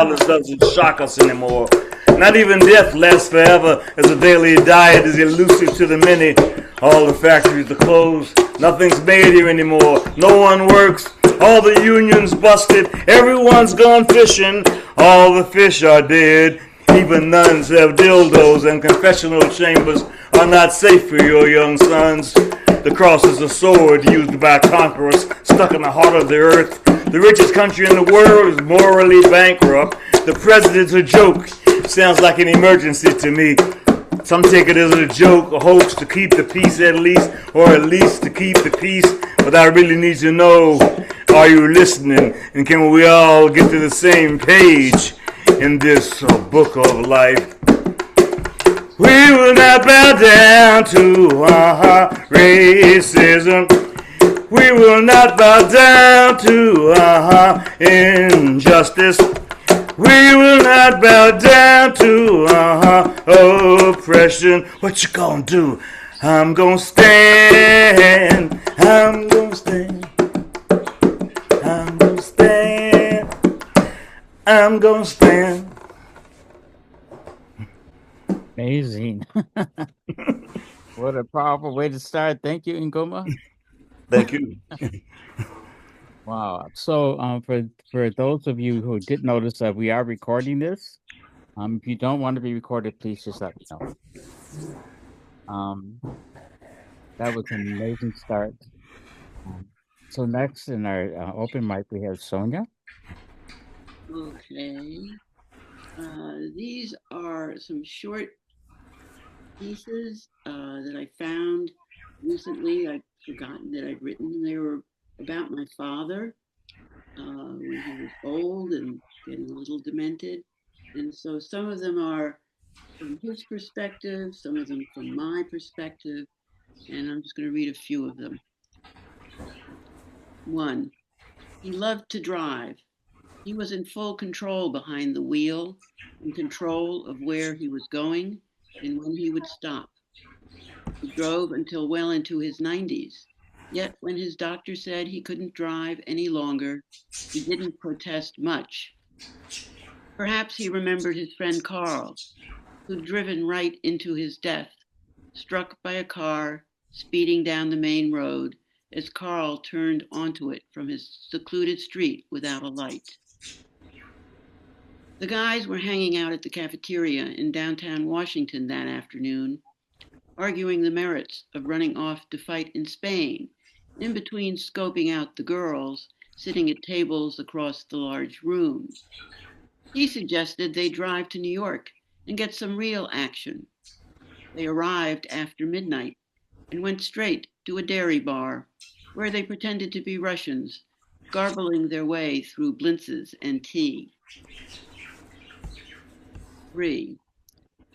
violence doesn't shock us anymore. Not even death lasts forever, as a daily diet is elusive to the many. All the factories are closed. Nothing's made here anymore. No one works. All the unions busted. Everyone's gone fishing. All the fish are dead. Even nuns have dildos, and confessional chambers are not safe for your young sons. The cross is a sword used by conquerors, stuck in the heart of the earth. The richest country in the world is morally bankrupt. The president's a joke. Sounds like an emergency to me. Some take it as a joke, a hoax to keep the peace at least, or at least to keep the peace. But I really need to know, are you listening? And can we all get to the same page in this book of life? We will not bow down to racism. We will not bow down to injustice. We will not bow down to oppression. What you gonna do? I'm gonna stand. I'm gonna stand. I'm gonna stand. I'm gonna stand. Amazing. What a powerful way to start. Thank you, Ngoma. Thank you. Wow. So for those of you who did notice that we are recording this, if you don't want to be recorded, please just let me know. That was an amazing start. So next in our open mic, we have Sonia. Okay. These are some short pieces that I found recently. I'd forgotten that I'd written. They were about my father when he was old and getting a little demented. And so some of them are from his perspective, some of them from my perspective, and I'm just going to read a few of them. 1. He loved to drive. He was in full control behind the wheel, in control of where he was going and when he would stop. He drove until well into his 90s. Yet when his doctor said he couldn't drive any longer, he didn't protest much. Perhaps he remembered his friend Carl, who'd driven right into his death, struck by a car speeding down the main road as Carl turned onto it from his secluded street without a light. The guys were hanging out at the cafeteria in downtown Washington that afternoon, arguing the merits of running off to fight in Spain, in between scoping out the girls sitting at tables across the large room. He suggested they drive to New York and get some real action. They arrived after midnight and went straight to a dairy bar where they pretended to be Russians, garbling their way through blintzes and tea. 3.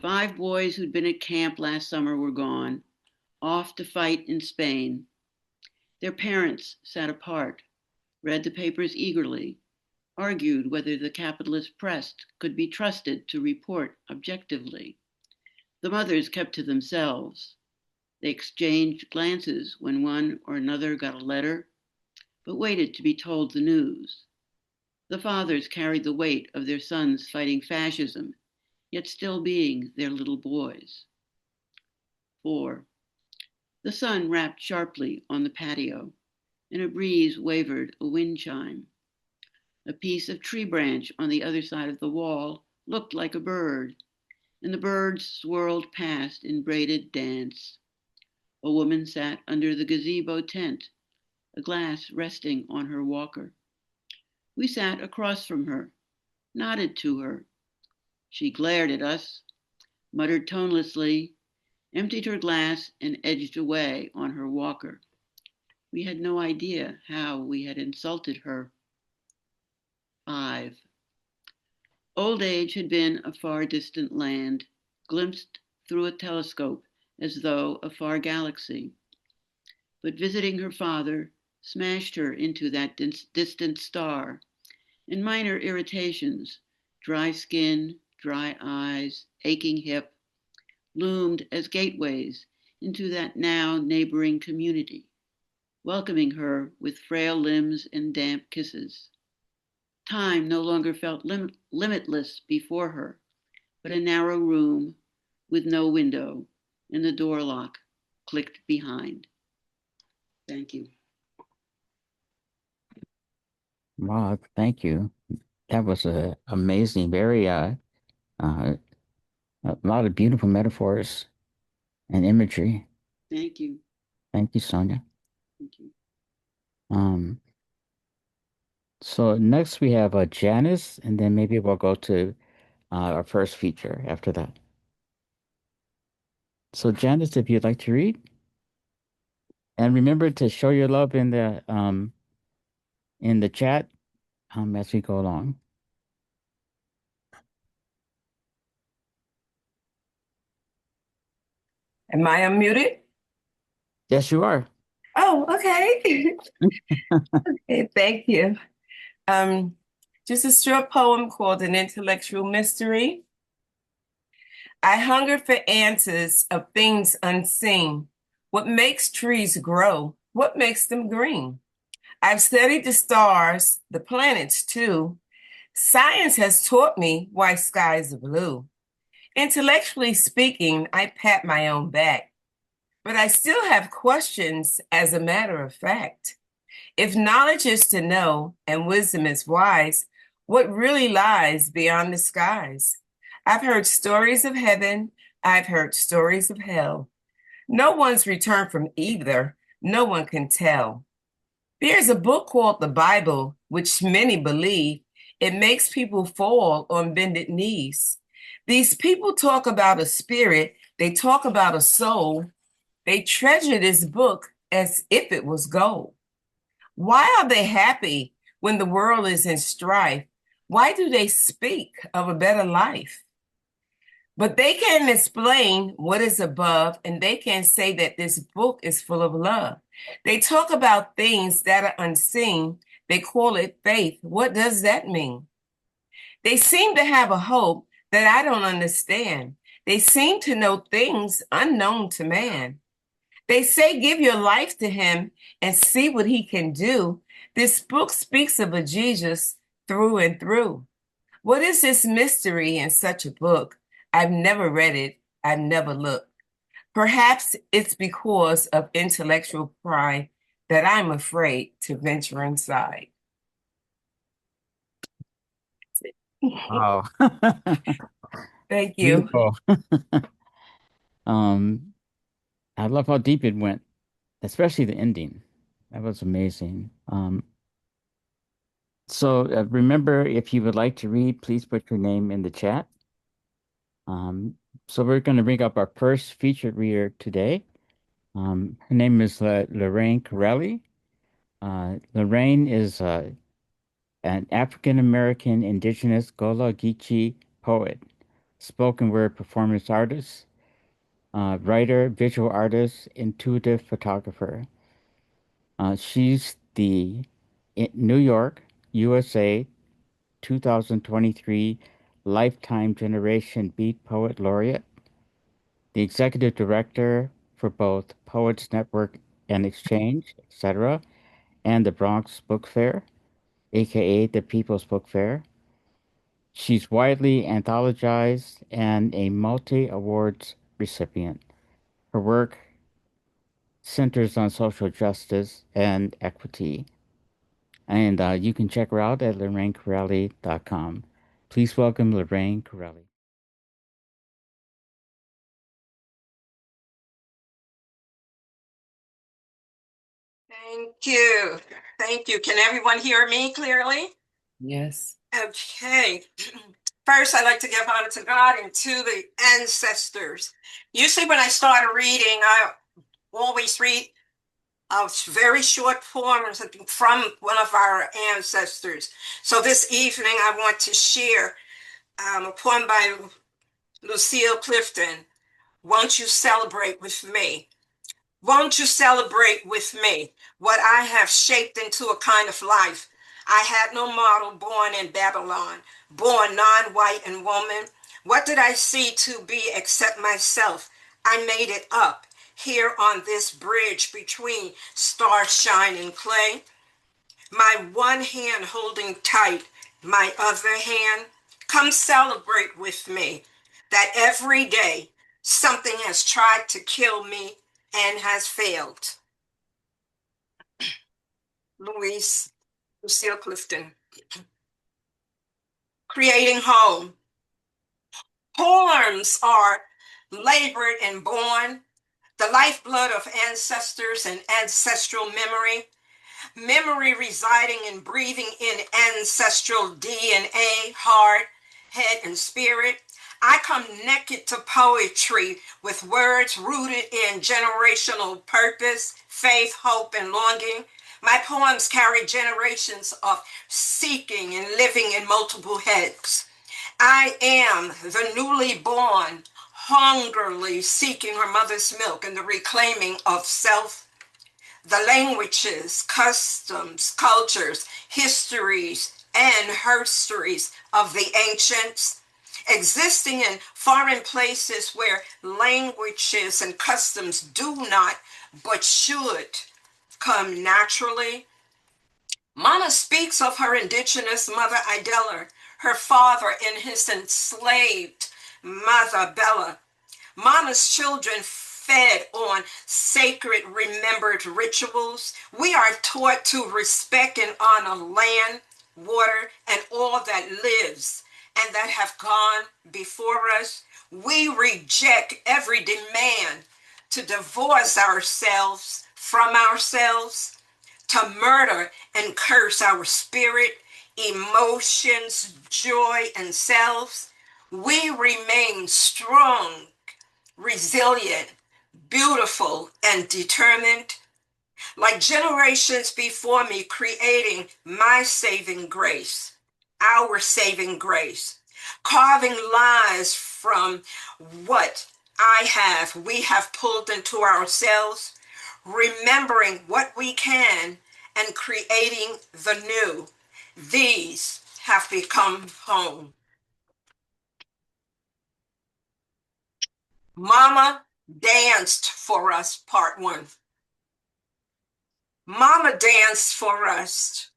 5 boys who'd been at camp last summer were gone, off to fight in Spain. Their parents sat apart, read the papers eagerly, argued whether the capitalist press could be trusted to report objectively. The mothers kept to themselves. They exchanged glances when one or another got a letter, but waited to be told the news. The fathers carried the weight of their sons fighting fascism, yet still being their little boys. 4. The sun rapped sharply on the patio, and a breeze wavered a wind chime. A piece of tree branch on the other side of the wall looked like a bird, and the birds swirled past in braided dance. A woman sat under the gazebo tent, a glass resting on her walker. We sat across from her, nodded to her. She glared at us, muttered tonelessly, emptied her glass, and edged away on her walker. We had no idea how we had insulted her. 5. Old age had been a far distant land, glimpsed through a telescope as though a far galaxy. But visiting her father smashed her into that distant star, and minor irritations, dry skin, dry eyes, aching hip, loomed as gateways into that now neighboring community, welcoming her with frail limbs and damp kisses. Time no longer felt limitless before her, but a narrow room with no window, and the door lock clicked behind. Thank you. Wow, thank you. That was amazing. Very a lot of beautiful metaphors and imagery. Thank you. Thank you, Sonia. Thank you. Um, so next we have Janice, and then maybe we'll go to our first feature after that. So Janice, if you'd like to read, and remember to show your love in the chat as we go along. Am I unmuted? Yes, you are. Oh, okay. Okay, thank you. Just a short poem called An Intellectual Mystery. I hunger for answers of things unseen. What makes trees grow? What makes them green? I've studied the stars, the planets too. Science has taught me why skies are blue. Intellectually speaking, I pat my own back, but I still have questions as a matter of fact. If knowledge is to know and wisdom is wise, what really lies beyond the skies? I've heard stories of heaven, I've heard stories of hell. No one's returned from either, no one can tell. There's a book called the Bible, which many believe. It makes people fall on bended knees. These people talk about a spirit, they talk about a soul. They treasure this book as if it was gold. Why are they happy when the world is in strife? Why do they speak of a better life? But they can't explain what is above, and they can't say that this book is full of love. They talk about things that are unseen. They call it faith. What does that mean? They seem to have a hope that I don't understand. They seem to know things unknown to man. They say, give your life to him and see what he can do. This book speaks of a Jesus through and through. What is this mystery in such a book? I've never read it. I've never looked. Perhaps it's because of intellectual pride that I'm afraid to venture inside. Wow. Thank you. Beautiful. I love how deep it went, especially the ending. That was amazing. So remember, if you would like to read, please put your name in the chat. So we're going to bring up our first featured reader today. Her name is Lorraine Currelley. Lorraine is an African-American indigenous Gullah Geechee poet, spoken word performance artist, writer, visual artist, intuitive photographer. She's the New York, USA 2023 Lifetime Generation Beat Poet Laureate, the executive director for both Poets Network and Exchange, etc., and the Bronx Book Fair, aka the People's Book Fair. She's widely anthologized and a multi-awards recipient. Her work centers on social justice and equity. And you can check her out at LorraineCurrelley.com. Please welcome Lorraine Currelley. Thank you. Thank you. Can everyone hear me clearly? Yes. Okay. First, I'd like to give honor to God and to the ancestors. Usually when I start a reading, I always read a very short poem from one of our ancestors. So this evening, I want to share a poem by Lucille Clifton, Won't You Celebrate With Me? Won't you celebrate with me what I have shaped into a kind of life? I had no model born in Babylon, born non-white and woman. What did I see to be except myself? I made it up here on this bridge between starshine and clay. My one hand holding tight my other hand, come celebrate with me that every day something has tried to kill me and has failed. Lucille Clifton. Creating home. Poems are labored and born, the lifeblood of ancestors and ancestral memory. Memory residing and breathing in ancestral DNA, heart, head, and spirit. I come naked to poetry with words rooted in generational purpose, faith, hope, and longing. My poems carry generations of seeking and living in multiple heads. I am the newly born, hungrily seeking her mother's milk and the reclaiming of self. The languages, customs, cultures, histories, and herstories of the ancients, existing in foreign places where languages and customs do not, but should come naturally. Mama speaks of her indigenous mother Idella, her father and his enslaved mother Bella. Mama's children fed on sacred remembered rituals. We are taught to respect and honor land, water, and all that lives and that have gone before us. We reject every demand to divorce ourselves from ourselves, to murder and curse our spirit, emotions, joy, and selves. We remain strong, resilient, beautiful, and determined, like generations before me, creating my saving grace, our saving grace, carving lies from what we have pulled into ourselves, remembering what we can and creating the new. These have become home. Mama danced for us, part one. Mama danced for us.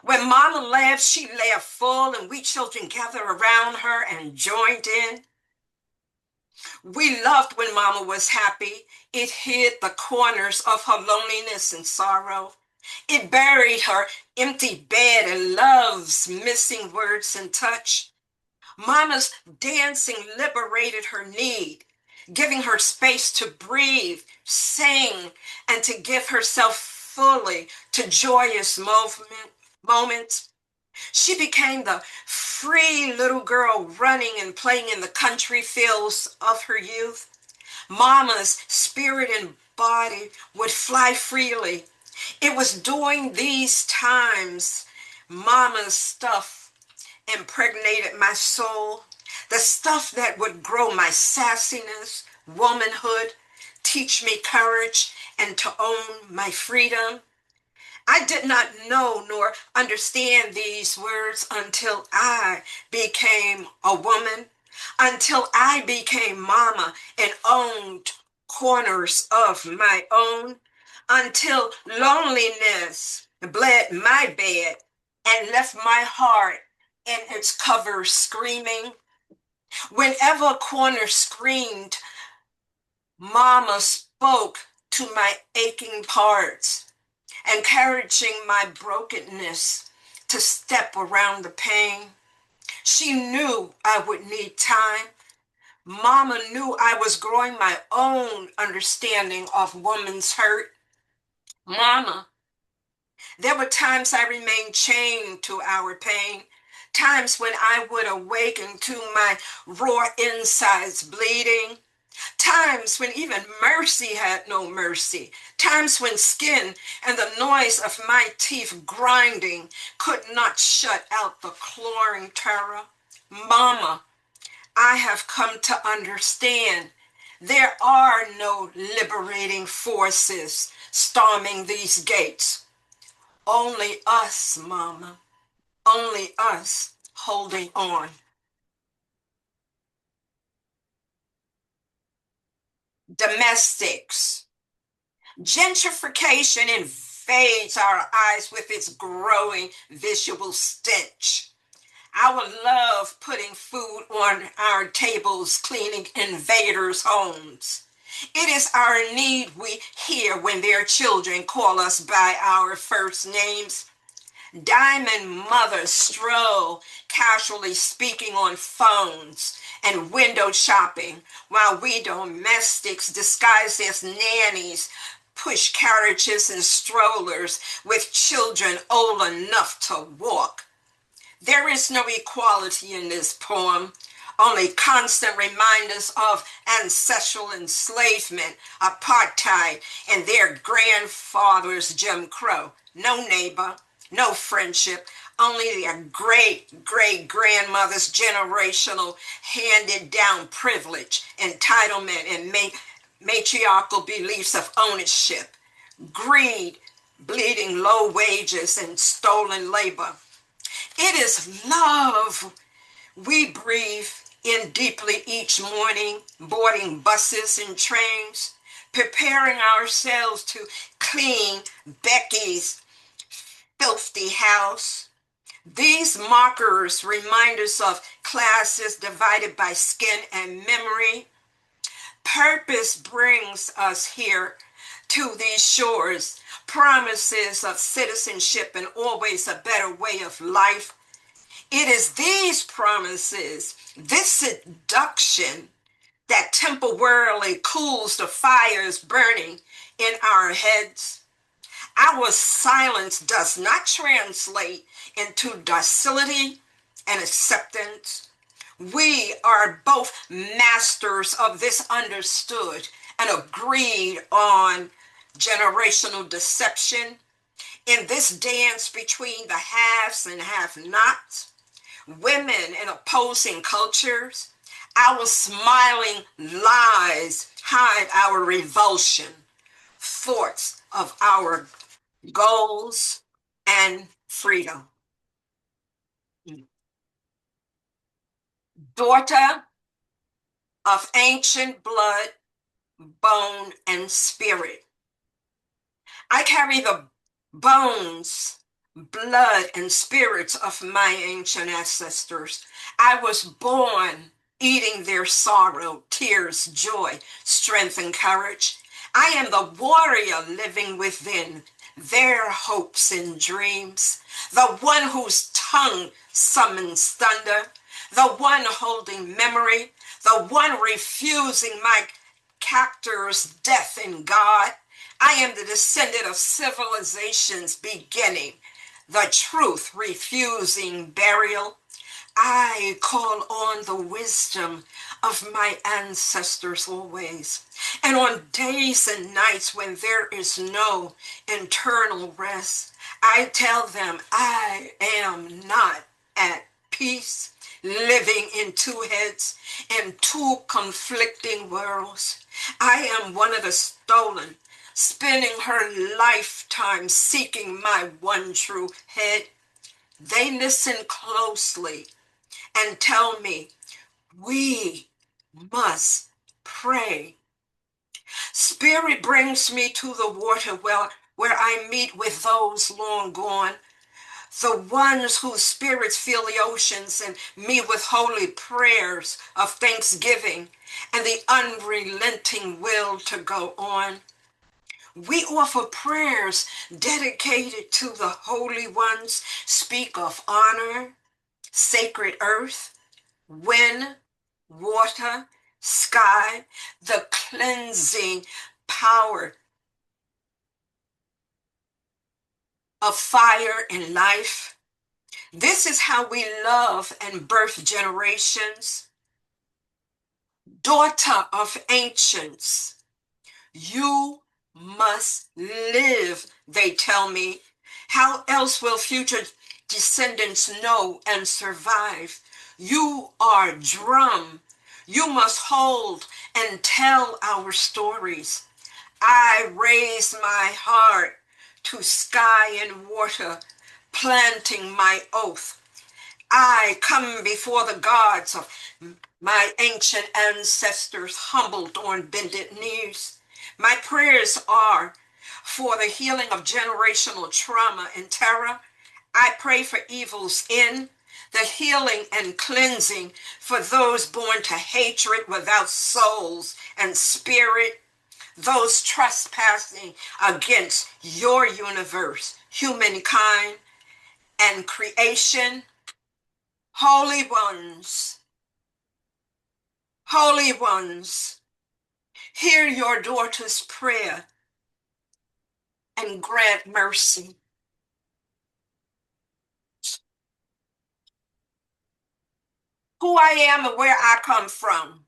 When Mama laughed, she laughed full, and we children gathered around her and joined in. We loved when Mama was happy. It hid the corners of her loneliness and sorrow. It buried her empty bed and love's missing words and touch. Mama's dancing liberated her need, giving her space to breathe, sing, and to give herself fully to joyous moments. She became the free little girl running and playing in the country fields of her youth. Mama's spirit and body would fly freely. It was during these times Mama's stuff impregnated my soul, the stuff that would grow my sassiness, womanhood, teach me courage, and to own my freedom. I did not know nor understand these words until I became a woman, until I became Mama and owned corners of my own, until loneliness bled my bed and left my heart in its cover screaming. Whenever a corner screamed, Mama spoke to my aching parts, encouraging my brokenness to step around the pain. She knew I would need time. Mama knew I was growing my own understanding of woman's hurt. Mama, there were times I remained chained to our pain, times when I would awaken to my raw insides bleeding, times when even mercy had no mercy, times when skin and the noise of my teeth grinding could not shut out the clawing terror. Mama, I have come to understand there are no liberating forces storming these gates. Only us, Mama, only us holding on. Domestics. Gentrification invades our eyes with its growing visual stench. I would love putting food on our tables, cleaning invaders' homes. It is our need we hear when their children call us by our first names. Diamond mothers stroll, casually speaking on phones and window shopping, while we domestics disguised as nannies push carriages and strollers with children old enough to walk. There is no equality in this poem, only constant reminders of ancestral enslavement, apartheid, and their grandfather's Jim Crow. No neighbor, no friendship, only their great-great-grandmother's generational handed down privilege, entitlement, and matriarchal beliefs of ownership, greed, bleeding low wages, and stolen labor. It is love we breathe in deeply each morning, boarding buses and trains, preparing ourselves to clean Becky's filthy house. These markers remind us of classes divided by skin and memory. Purpose brings us here to these shores, promises of citizenship and always a better way of life. It is these promises, this seduction, that temporarily cools the fires burning in our heads. Our silence does not translate into docility and acceptance. We are both masters of this understood and agreed on generational deception. In this dance between the haves and have-nots, women in opposing cultures, our smiling lies hide our revulsion, thoughts of our goals and freedom. Daughter of ancient blood, bone, and spirit, I carry the bones, blood, and spirits of my ancient ancestors. I was born eating their sorrow, tears, joy, strength, and courage. I am the warrior living within their hopes and dreams, the one whose tongue summons thunder, the one holding memory, the one refusing my captor's death in God. I am the descendant of civilization's beginning, the truth refusing burial. I call on the wisdom of my ancestors always. And on days and nights when there is no internal rest, I tell them I am not at peace, living in two heads, in two conflicting worlds. I am one of the stolen, spending her lifetime seeking my one true head. They listen closely and tell me, we must pray. Spirit brings me to the water well, where I meet with those long gone, the ones whose spirits fill the oceans, and me with holy prayers of thanksgiving and the unrelenting will to go on. We offer prayers dedicated to the holy ones, speak of honor, sacred earth, wind, water, sky, the cleansing power of fire and life. This is how we love and birth generations. Daughter of ancients, you must live, they tell me. How else will future descendants know and survive? You are drum. You must hold and tell our stories. I raise my heart to sky and water, planting my oath. I come before the gods of my ancient ancestors, humbled on bended knees. My prayers are for the healing of generational trauma and terror. I pray for evil's end, the healing and cleansing for those born to hatred without souls and spirit, those trespassing against your universe, humankind, and creation. Holy ones, hear your daughter's prayer and grant mercy. Who I am and where I come from.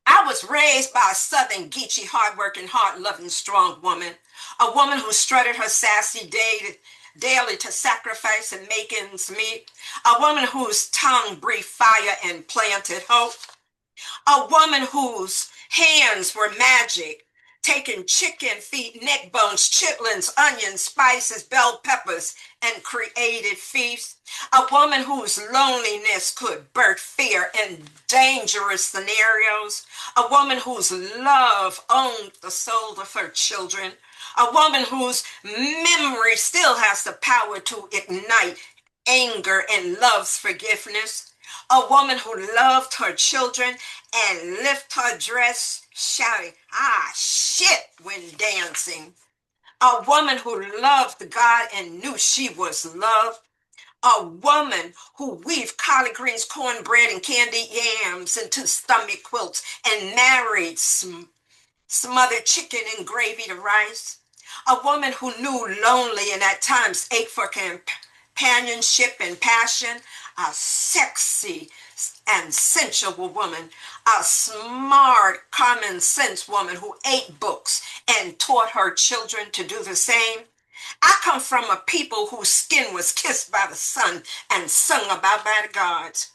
I was raised by a Southern, geeky, hardworking, hard-loving, strong woman, a woman who strutted her sassy daily to sacrifice and make ends meet, a woman whose tongue breathed fire and planted hope, a woman whose hands were magic, taking chicken feet, neck bones, chitlins, onions, spices, bell peppers, and created feasts. A woman whose loneliness could birth fear in dangerous scenarios. A woman whose love owned the soul of her children. A woman whose memory still has the power to ignite anger and loves forgiveness. A woman who loved her children and lift her dress, shouting, ah, shit, when dancing. A woman who loved God and knew she was loved. A woman who weaved collard greens, cornbread, and candied yams into stomach quilts and married smothered chicken and gravy to rice. A woman who knew lonely and at times ached for companionship and passion. A sexy and sensual woman, a smart, common sense woman who ate books and taught her children to do the same. I come from a people whose skin was kissed by the sun and sung about by the gods.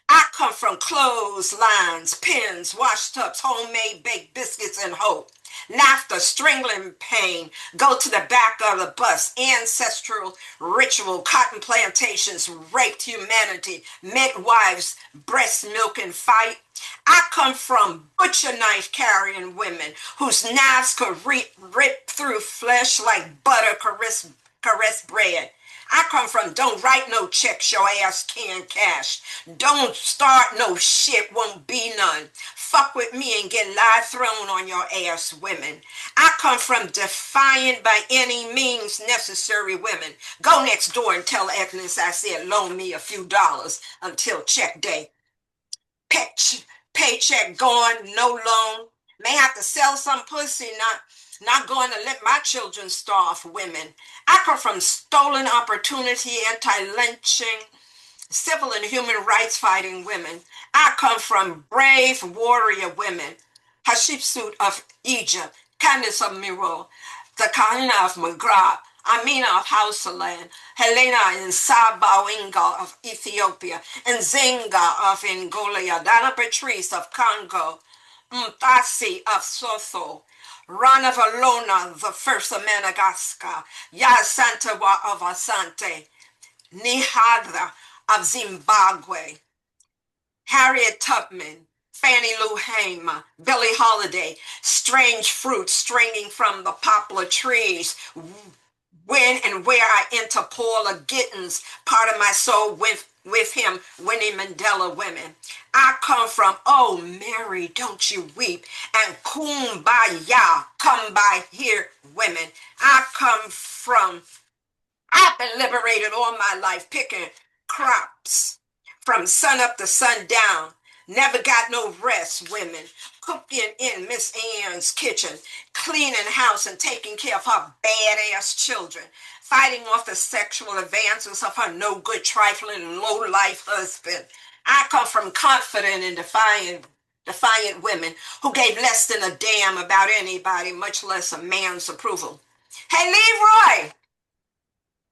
I come from clotheslines, pins, wash tubs, homemade baked biscuits, and hope. Laughter, strangling pain, go to the back of the bus, ancestral ritual, cotton plantations, raped humanity, midwives, breast milk and fight. I come from butcher knife carrying women whose knives could rip through flesh like butter caress bread. I come from don't write no checks your ass can't cash. Don't start no shit, won't be none. Fuck with me and get live thrown on your ass women. I come from defiant by any means necessary women. Go next door and tell Agnes I said loan me a few dollars until check day. Paycheck gone, no loan. May have to sell some pussy, not going to let my children starve women. I come from stolen opportunity, anti-lynching, civil and human rights fighting women. I come from brave warrior women, Hatshepsut of Egypt, Candace of Meroe, the Kahina of Maghreb, Amina of Hausaland, Helena and Sabawinga of Ethiopia, and Zinga of Angola, Dana Patrice of Congo, Mtasi of Sotho, Rana Valona, the first of Madagascar, Yasantawa of Asante, Nihadra of Zimbabwe, Harriet Tubman, Fannie Lou Hamer, Billie Holiday, strange fruits stringing from the poplar trees. When and where I enter Paula Gittins, part of my soul with him, Winnie Mandela women. I come from, oh Mary, don't you weep, and kumbaya, come by here women. I've been liberated all my life picking crops from sun up to sundown. Never got no rest, women. Cooking in Miss Ann's kitchen, cleaning house and taking care of her badass children, fighting off the sexual advances of her no good, trifling, low-life husband. I come from confident and defiant women who gave less than a damn about anybody, much less a man's approval. Hey, Leroy!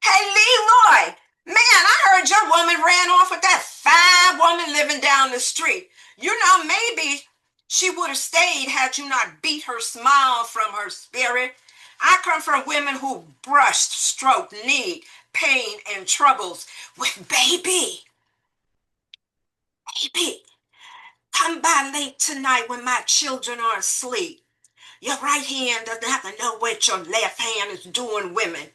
Hey, Leroy! Man, I heard your woman ran off with that fine woman living down the street. You know, maybe she would have stayed had you not beat her smile from her spirit. I come from women who brushed, stroked, need, pain, and troubles with baby. Baby, come by late tonight when my children are asleep. Your right hand doesn't have to know what your left hand is doing, women.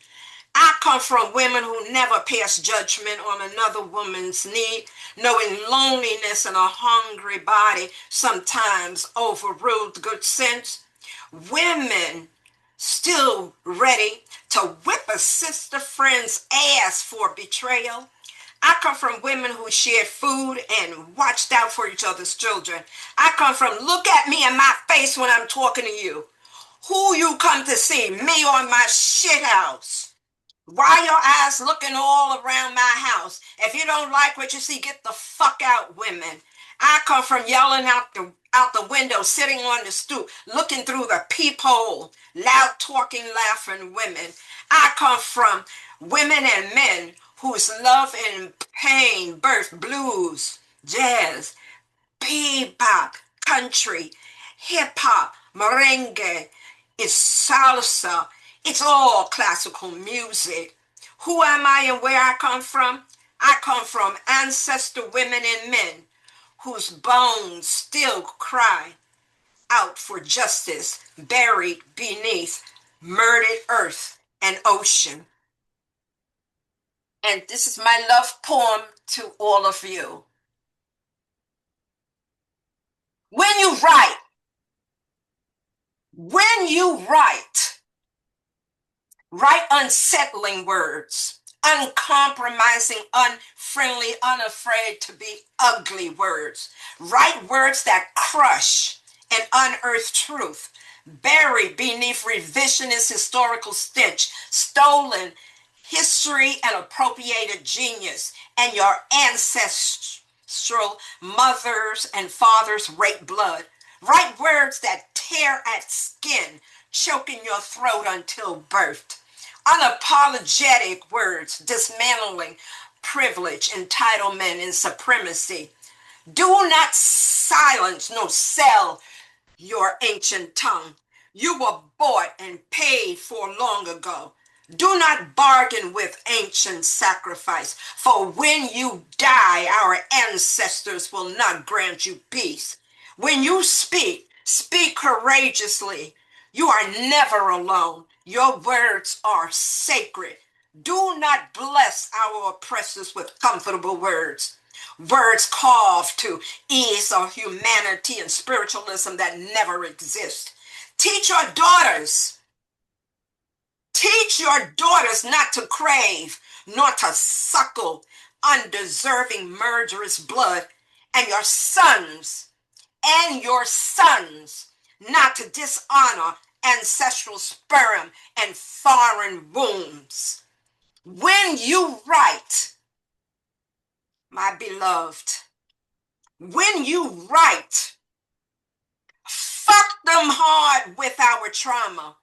I come from women who never pass judgment on another woman's need, knowing loneliness and a hungry body sometimes overruled good sense. Women still ready to whip a sister friend's ass for betrayal. I come from women who shared food and watched out for each other's children. I come from look at me in my face when I'm talking to you. Who you come to see, me or my shit house? Why your eyes looking all around my house? If you don't like what you see, get the fuck out, women. I come from yelling out the window, sitting on the stoop, looking through the peephole, loud talking, laughing women. I come from women and men whose love and pain birth blues, jazz, bebop, country, hip hop, merengue, it's salsa, it's all classical music. Who am I and where I come from? I come from ancestor women and men whose bones still cry out for justice, buried beneath murdered earth and ocean. And this is my love poem to all of you. When you write, write unsettling words, uncompromising, unfriendly, unafraid to be ugly words. Write words that crush and unearth truth, buried beneath revisionist historical stench, stolen history and appropriated genius, and your ancestral mothers and fathers rape blood. Write words that tear at skin, choking your throat until birthed. Unapologetic words dismantling privilege, entitlement, and supremacy. Do not silence nor sell your ancient tongue. You were bought and paid for long ago. Do not bargain with ancient sacrifice, for when you die, our ancestors will not grant you peace. When you speak, speak courageously. You are never alone. Your words are sacred. Do not bless our oppressors with comfortable words. Words carved to ease of humanity and spiritualism that never exist. Teach your daughters not to crave, nor to suckle undeserving murderous blood, and your sons not to dishonor ancestral sperm and foreign wombs. When you write, my beloved, when you write, fuck them hard with our trauma,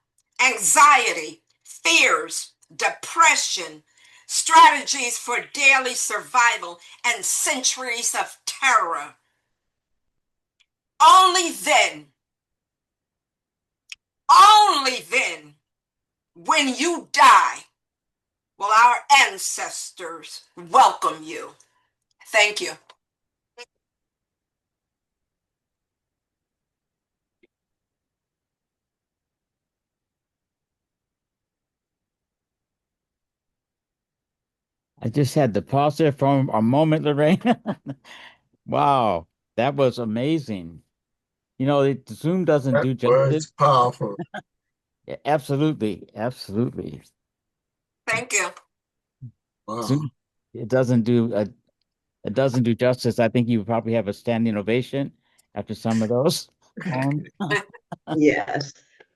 anxiety, fears, depression, strategies for daily survival, and centuries of terror. Only then, when you die, will our ancestors welcome you. Thank you. I just had to pause there for a moment, Lorraine. Wow, that was amazing. You know, the Zoom doesn't do That was justice. powerful. Yeah, absolutely, absolutely. Thank you. Wow. Zoom, it doesn't do justice. I think you probably have a standing ovation after some of those. Yes.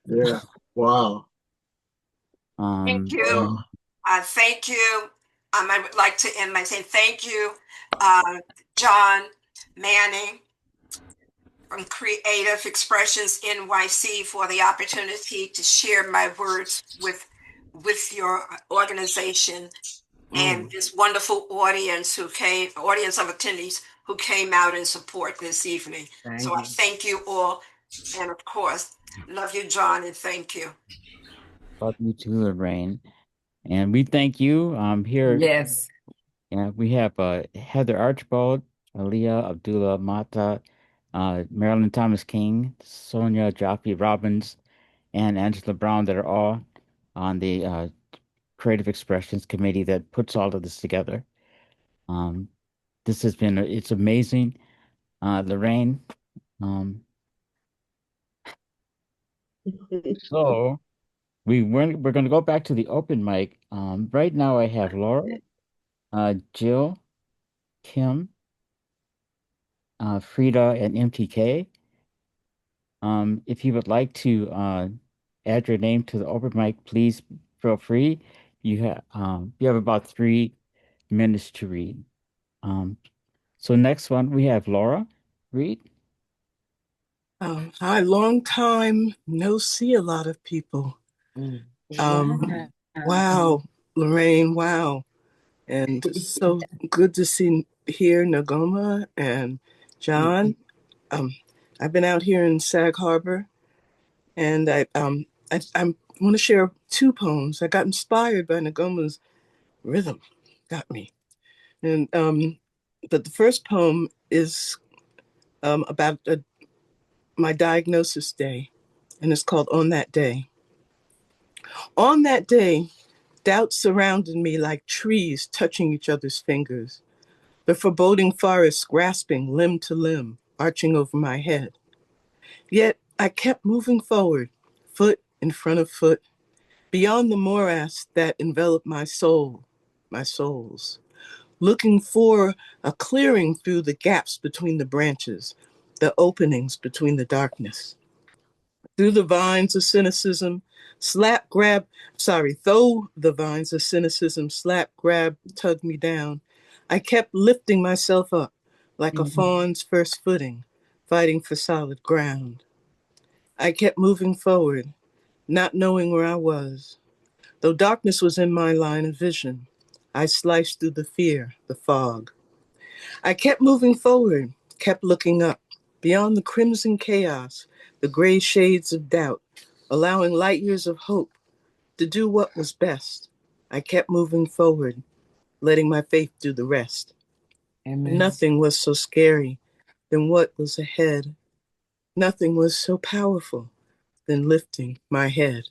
Yeah. Wow. Thank you. Wow. Thank you. I would like to end by saying thank you, John Manning from Creative Expressions NYC for the opportunity to share my words with your organization and this wonderful audience of attendees who came out in support this evening. So I thank you all, and of course, love you, John, and thank you. Love you too, Lorraine. And we thank you. Here, Yes. we have Heather Archibald, Aaliyah Abdullah Mata, Marilyn Thomas King, Sonia Jaffe Robbins, and Angela Brown that are all on the Creative Expressions Committee that puts all of this together. This has been, it's amazing. Lorraine, so we're going to go back to the open mic. Right now I have Laura, Jill, Kim, Frida, and MTK. If you would like to add your name to the open mic, please feel free. You have about 3 minutes to read. So next one we have Laura. Read. Hi, long time no see a lot of people. Wow, Lorraine, wow. And so good to see here Nagoma and John. I've been out here in Sag Harbor, and I want to share 2 poems. I got inspired by Nagoma's rhythm, got me. And but the first poem is about my diagnosis day, and it's called On That Day. On that day, doubts surrounded me like trees touching each other's fingers, the foreboding forest grasping limb to limb, arching over my head. Yet I kept moving forward, foot in front of foot, beyond the morass that enveloped my soul, my souls, looking for a clearing through the gaps between the branches, the openings between the darkness. Through the vines of cynicism, though the vines of cynicism tugged me down, I kept lifting myself up like a fawn's first footing, fighting for solid ground. I kept moving forward, not knowing where I was. Though darkness was in my line of vision, I sliced through the fear, the fog. I kept moving forward, kept looking up, beyond the crimson chaos, the gray shades of doubt, allowing light years of hope to do what was best. I kept moving forward, letting my faith do the rest. Amen. Nothing was so scary than what was ahead. Nothing was so powerful than lifting my head.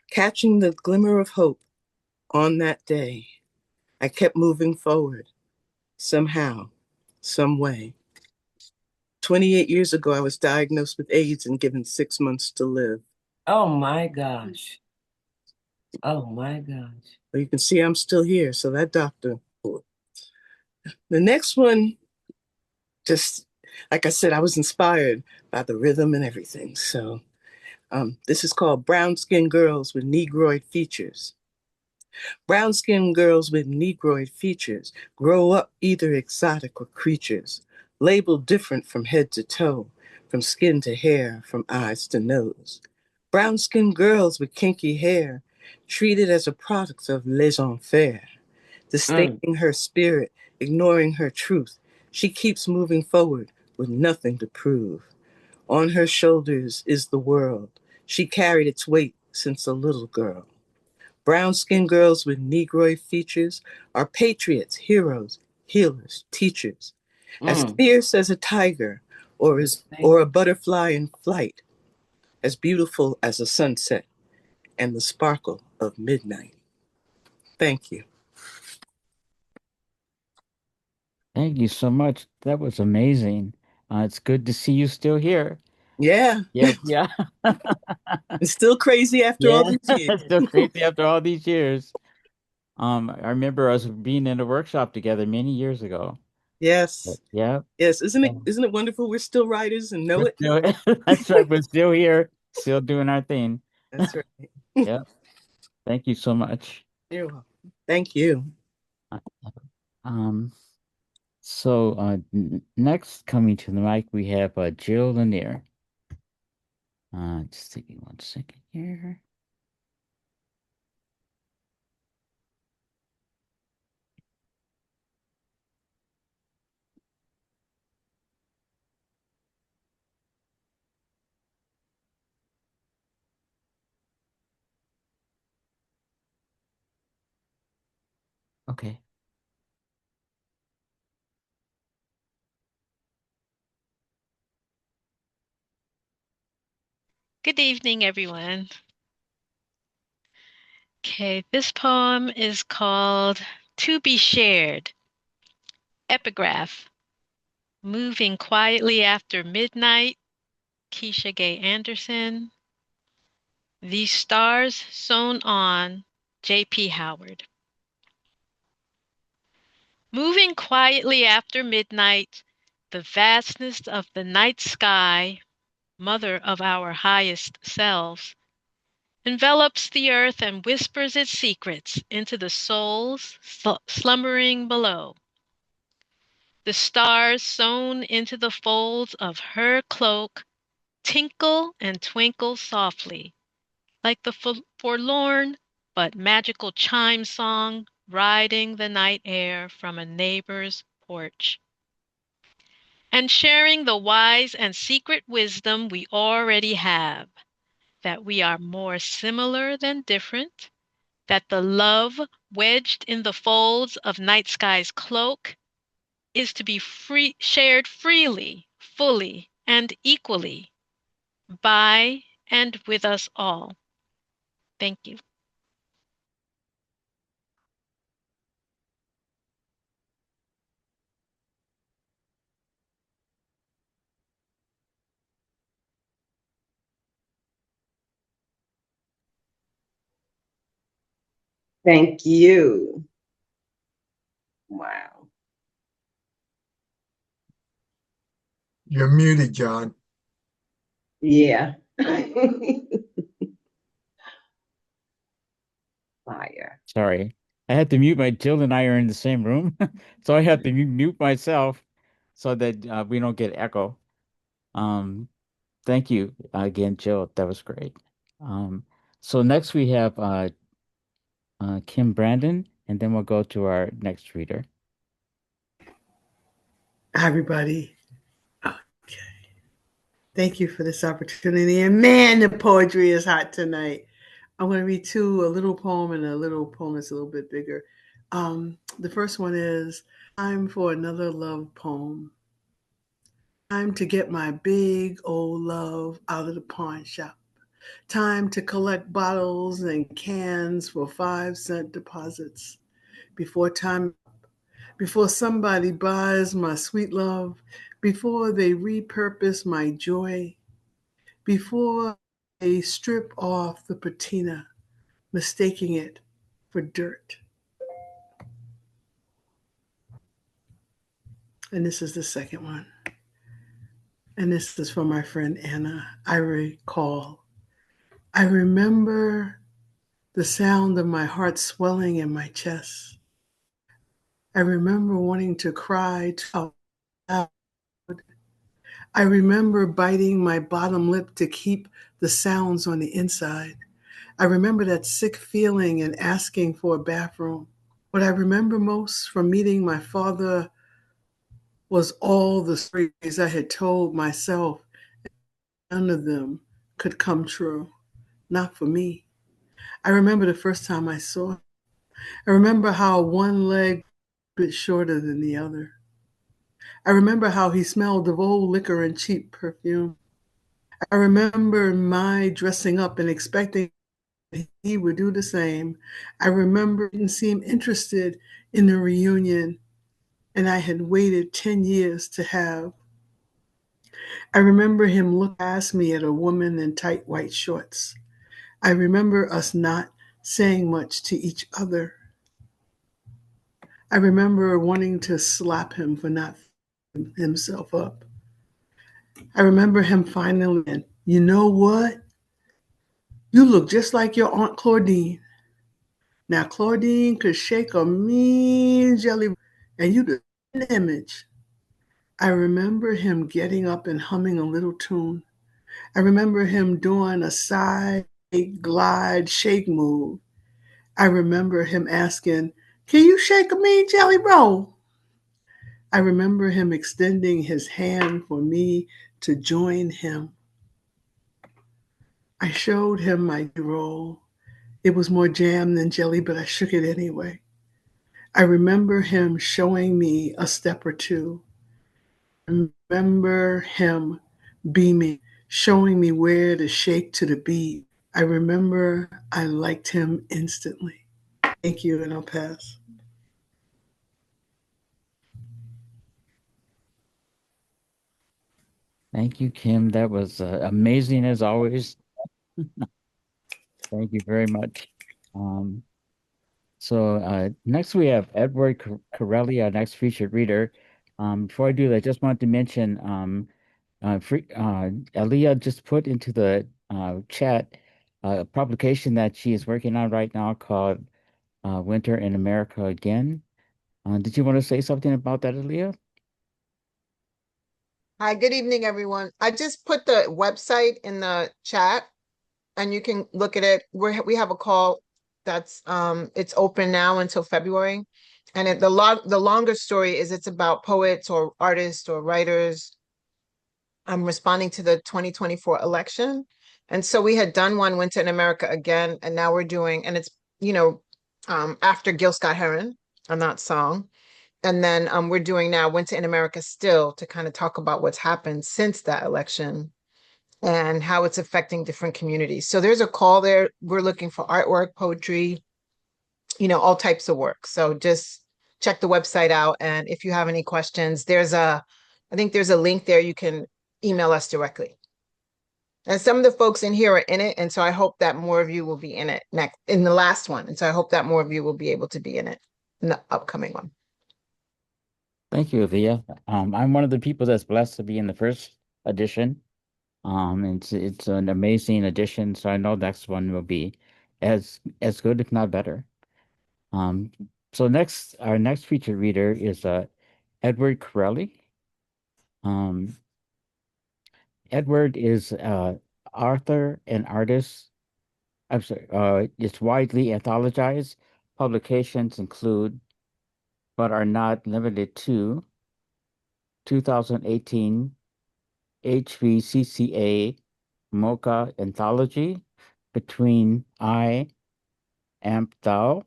Catching the glimmer of hope on that day, I kept moving forward, somehow, some way. 28 years ago, I was diagnosed with AIDS and given 6 months to live. Oh my gosh. Oh my gosh. But you can see I'm still here, so that doctor. The next one, just like I said, I was inspired by the rhythm and everything. So this is called Brown Skinned Girls with Negroid Features. Brown-skinned girls with Negroid features grow up either exotic or creatures, labeled different from head to toe, from skin to hair, from eyes to nose. Brown-skinned girls with kinky hair, treated as a product of laissez-faire, disdaining her spirit, ignoring her truth. She keeps moving forward with nothing to prove. On her shoulders is the world. She carried its weight since a little girl. Brown-skinned girls with Negroid features are patriots, heroes, healers, teachers, as fierce as a tiger or a butterfly in flight, as beautiful as a sunset and the sparkle of midnight. Thank you. Thank you so much. That was amazing. It's good to see you still here. Yeah, Yeah, yeah. it's still crazy after all these years. It's still crazy after all these years. I remember us being in a workshop together many years ago. Yes, Yeah. yes. Isn't it wonderful? We're still writers and know it. That's right. We're still here, still doing our thing. That's right. Yeah. Thank you so much. You're welcome. Thank you. Um, so next coming to the mic, we have Jill Lanier. Just taking 1 second here. Okay. Good evening, everyone. Okay, this poem is called To Be Shared. Epigraph. Moving quietly after midnight, Keisha Gay Anderson. These stars sewn on, J.P. Howard. Moving quietly after midnight, the vastness of the night sky, mother of our highest selves, envelops the earth and whispers its secrets into the souls slumbering below. The stars sewn into the folds of her cloak tinkle and twinkle softly, like the forlorn but magical chime song riding the night air from a neighbor's porch. And sharing the wise and secret wisdom we already have, that we are more similar than different, that the love wedged in the folds of night sky's cloak is to be shared freely, fully, and equally by and with us all. Thank you. Thank you. Wow. You're muted, John. Yeah. Fire. Sorry. I had to mute Jill and I are in the same room. So I had to mute myself so that we don't get echo. Thank you again, Jill. That was great. So next we have Kim Brandon, and then we'll go to our next reader. Hi, everybody. Okay. Thank you for this opportunity. And man, the poetry is hot tonight. I'm going to read two, a little poem and a little poem that's a little bit bigger. The first one is Time for Another Love Poem. Time to get my big old love out of the pawn shop. Time to collect bottles and cans for 5-cent deposits. Before somebody buys my sweet love, before they repurpose my joy, before they strip off the patina, mistaking it for dirt. And this is the second one. And this is from my friend Anna. I remember the sound of my heart swelling in my chest. I remember wanting to cry out loud. I remember biting my bottom lip to keep the sounds on the inside. I remember that sick feeling and asking for a bathroom. What I remember most from meeting my father was all the stories I had told myself. None of them could come true, not for me. I remember the first time I saw him. I remember how one leg was a bit shorter than the other. I remember how he smelled of old liquor and cheap perfume. I remember my dressing up and expecting he would do the same. I remember he didn't seem interested in the reunion, and I had waited 10 years to have. I remember him look past me at a woman in tight white shorts. I remember us not saying much to each other. I remember wanting to slap him for not picking himself up. I remember him finally, you know what? You look just like your Aunt Claudine. Now, Claudine could shake a mean jelly, and you the image. I remember him getting up and humming a little tune. I remember him doing a side glide shake move. I remember him asking, can you shake a mean jelly roll? I remember him extending his hand for me to join him. I showed him my roll. It was more jam than jelly, but I shook it anyway. I remember him showing me a step or two. I remember him beaming, showing me where to shake to the beat. I remember I liked him instantly. Thank you, and I'll pass. Thank you, Kim. That was amazing as always. Thank you very much. So next we have Edward Currelley, our next featured reader. Before I do that, I just wanted to mention Aaliyah just put into the chat a publication that she is working on right now called Winter in America Again. Did you want to say something about that, Aaliyah? Hi, good evening, everyone. I just put the website in the chat and you can look at it. We have a call that's it's open now until February. And the longer story is it's about poets or artists or writers. I'm responding to the 2024 election. And so we had done one Winter in America Again, and now we're doing, and it's, after Gil Scott-Heron on that song. And then we're doing now Winter in America Still to kind of talk about what's happened since that election and how it's affecting different communities. So there's a call there. We're looking for artwork, poetry, all types of work. So just check the website out. And if you have any questions, I think there's a link there. You can email us directly. And some of the folks in here are in it. And so I hope that more of you will be in it in the last one. And so I hope that more of you will be able to be in it in the upcoming one. Thank you, Leah. I'm one of the people that's blessed to be in the first edition. It's an amazing edition, so I know next one will be as good, if not better. So our next featured reader is Edward Currelley. Edward is author and artist. I'm sorry, it's widely anthologized. Publications include, but are not limited to, 2018 HVCCA MoCA Anthology, Between I Am Thou,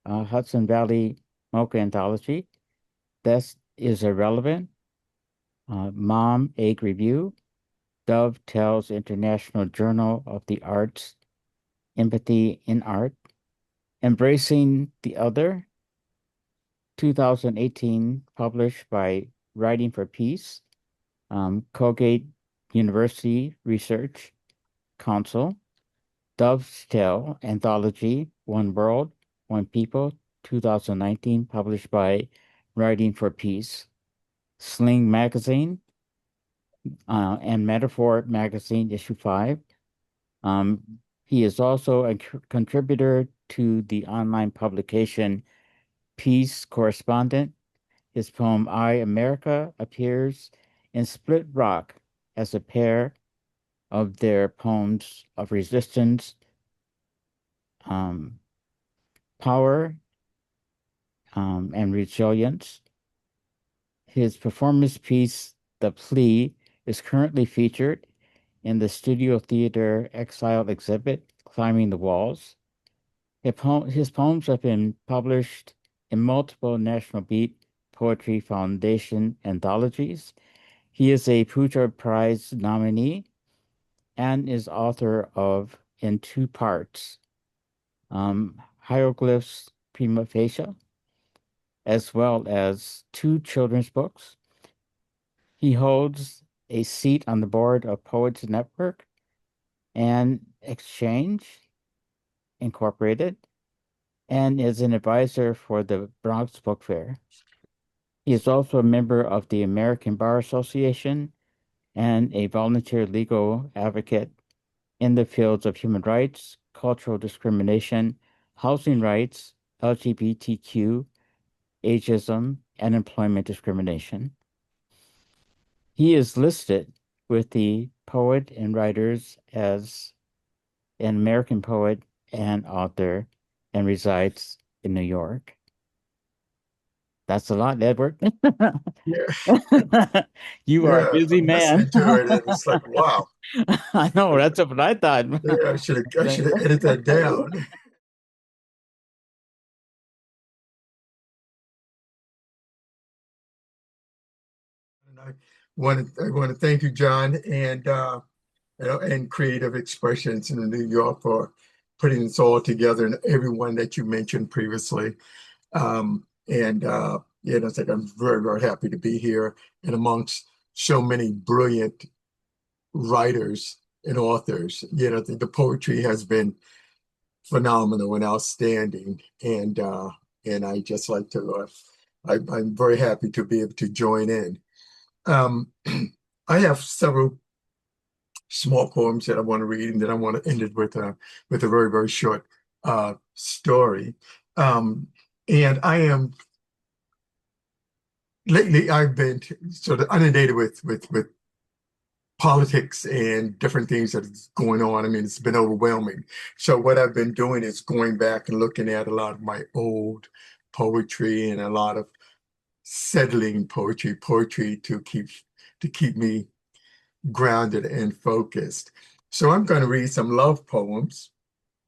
Hudson Valley MoCA Anthology, That Is Irrelevant, Mom Egg Review, Dove Tells International Journal of the Arts, Empathy in Art, Embracing the Other, 2018, published by Writing for Peace, Colgate University Research Council, Dove's Tale Anthology, One World, One People, 2019, published by Writing for Peace, Sling Magazine, and Metaphor Magazine, issue 5. He is also a contributor to the online publication Peace Correspondent. His poem I, America appears in Split Rock as a pair of their poems of resistance, power, and resilience. His performance piece, The Plea, is currently featured in the Studio Theater Exile exhibit, Climbing the Walls. His poems have been published in multiple National Beat Poetry Foundation anthologies. He is a Pulitzer Prize nominee and is author of, in 2 parts, Hieroglyphs Prima Facie, as well as 2 children's books. He holds a seat on the board of Poets Network and Exchange Incorporated, and is an advisor for the Bronx Book Fair. He is also a member of the American Bar Association and a volunteer legal advocate in the fields of human rights, cultural discrimination, housing rights, LGBTQ, ageism, and employment discrimination. He is listed with the Poet and Writers as an American poet and author and resides in New York. That's a lot, Edward. Yeah, You are a busy I'm man. listening to it, and it's like, wow. I know, that's what I thought. Yeah, I should have edited that down. And I want to thank you, John, and and Creative Expressions in New York for putting this all together, and everyone that you mentioned previously. It's like I'm very, very happy to be here and amongst so many brilliant writers and authors. The poetry has been phenomenal and outstanding, and I just like to. I'm very happy to be able to join in. I have several small poems that I want to read, and then I want to end it with a very, very short story. And I am lately I've been sort of inundated with politics and different things that is going on. I mean, it's been overwhelming. So what I've been doing is going back and looking at a lot of my old poetry and a lot of settling poetry to keep me grounded and focused. So I'm going to read some love poems.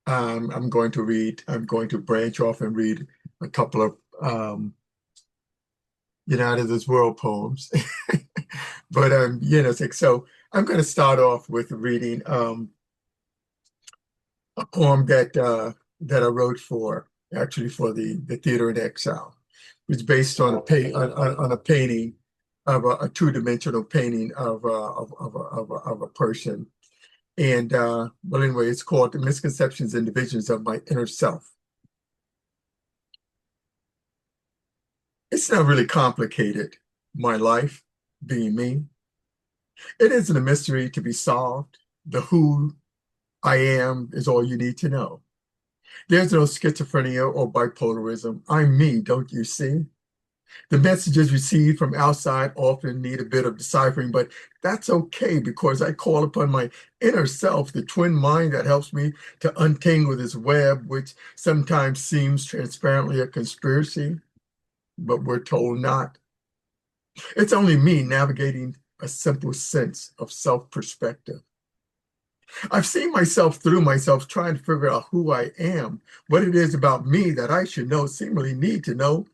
I'm going to branch off and read a couple of out of this world poems. But it's like, so I'm going to start off with reading a poem that I wrote for the Theater in Exile. It's based on a painting of a two-dimensional painting of a person. And well, anyway, it's called The Misconceptions and Divisions of My Inner Self. It's not really complicated, my life being me. It isn't a mystery to be solved. The who I am is all you need to know. There's no schizophrenia or bipolarism. I'm me, don't you see? The messages received from outside often need a bit of deciphering, but that's okay because I call upon my inner self, the twin mind that helps me to untangle this web, which sometimes seems transparently a conspiracy, but we're told not. It's only me navigating a simple sense of self-perspective. I've seen myself through myself trying to figure out who I am, what it is about me that I should know, seemingly need to know,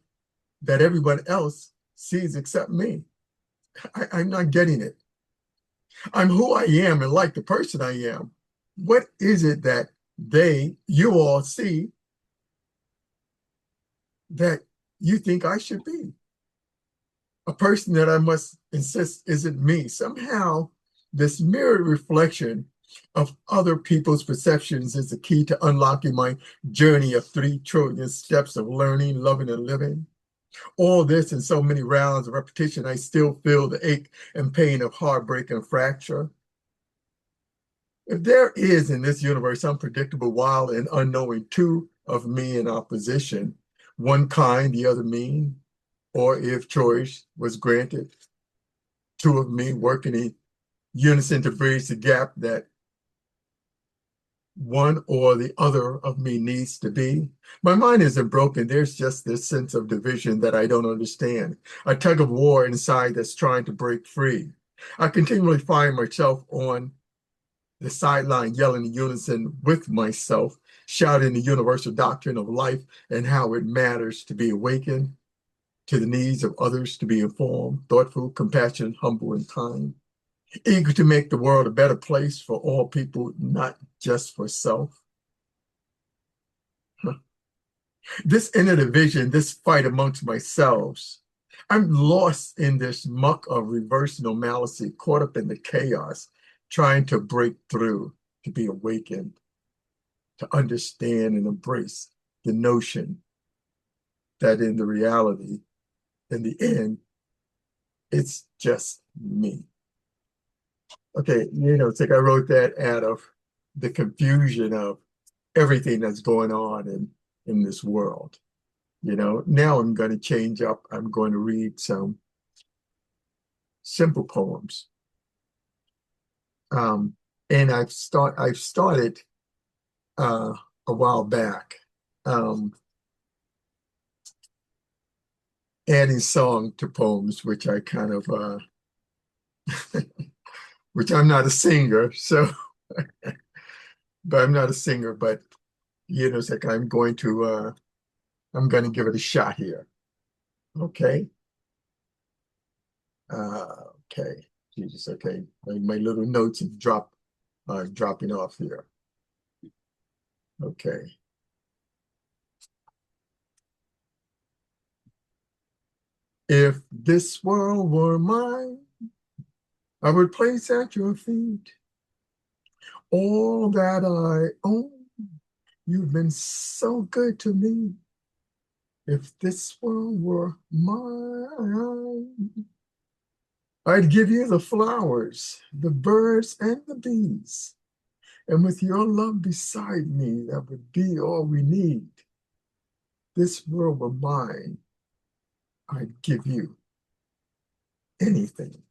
that everyone else sees except me. I'm not getting it. I'm who I am and like the person I am. What is it that you all see that you think I should be? A person that I must insist isn't me. Somehow, this mirrored reflection of other people's perceptions is the key to unlocking my journey of 3 trillion steps of learning, loving, and living. All this in so many rounds of repetition, I still feel the ache and pain of heartbreak and fracture. If there is in this universe unpredictable, wild, and unknowing two of me in opposition, one kind, the other mean, or if choice was granted, two of me working in unison to bridge the gap that one or the other of me needs to be. My mind isn't broken. There's just this sense of division that I don't understand. A tug of war inside that's trying to break free. I continually find myself on the sideline yelling in unison with myself, shouting the universal doctrine of life and how it matters to be awakened to the needs of others, to be informed, thoughtful, compassionate, humble, and kind. Eager to make the world a better place for all people, not just for self. This inner division, this fight amongst myself, I'm lost in this muck of reverse normalcy, caught up in the chaos, trying to break through, to be awakened, to understand and embrace the notion that in the reality, in the end, it's just me. Okay, it's like I wrote that out of the confusion of everything that's going on in this world. Now I'm going to change up. I'm going to read some simple poems. And I've started a while back adding song to poems, which I kind of which I'm not a singer, so but I'm not a singer, but it's like I'm going to give it a shot here. Okay. Okay. Jesus, okay. My little notes have dropped dropping off here. Okay. If this world were mine, I would place at your feet all that I own. You've been so good to me. If this world were mine, I'd give you the flowers, the birds, and the bees. And with your love beside me, that would be all we need. This world were mine, I'd give you anything.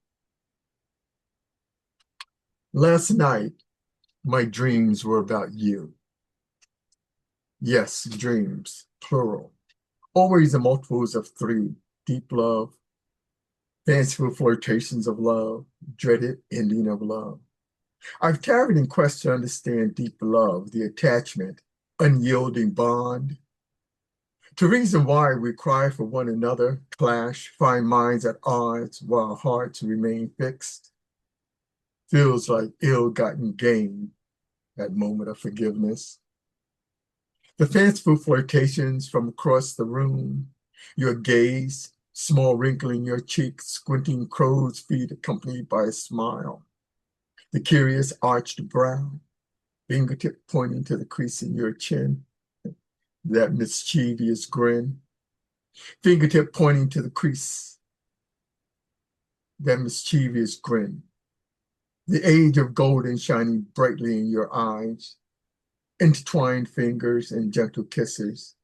Last night, my dreams were about you. Yes, dreams, plural. Always the multiples of three. Deep love, fanciful flirtations of love, dreaded ending of love. I've tarried in quest to understand deep love, the attachment, unyielding bond. To reason why we cry for one another, clash, find minds at odds while hearts remain fixed. Feels like ill-gotten gain, that moment of forgiveness. The fanciful flirtations from across the room, your gaze, small wrinkle in your cheek, squinting crow's feet accompanied by a smile. The curious arched brow, fingertip pointing to the crease in your chin, that mischievous grin. Fingertip pointing to the crease, that mischievous grin. The age of golden shining brightly in your eyes, intertwined fingers and gentle kisses,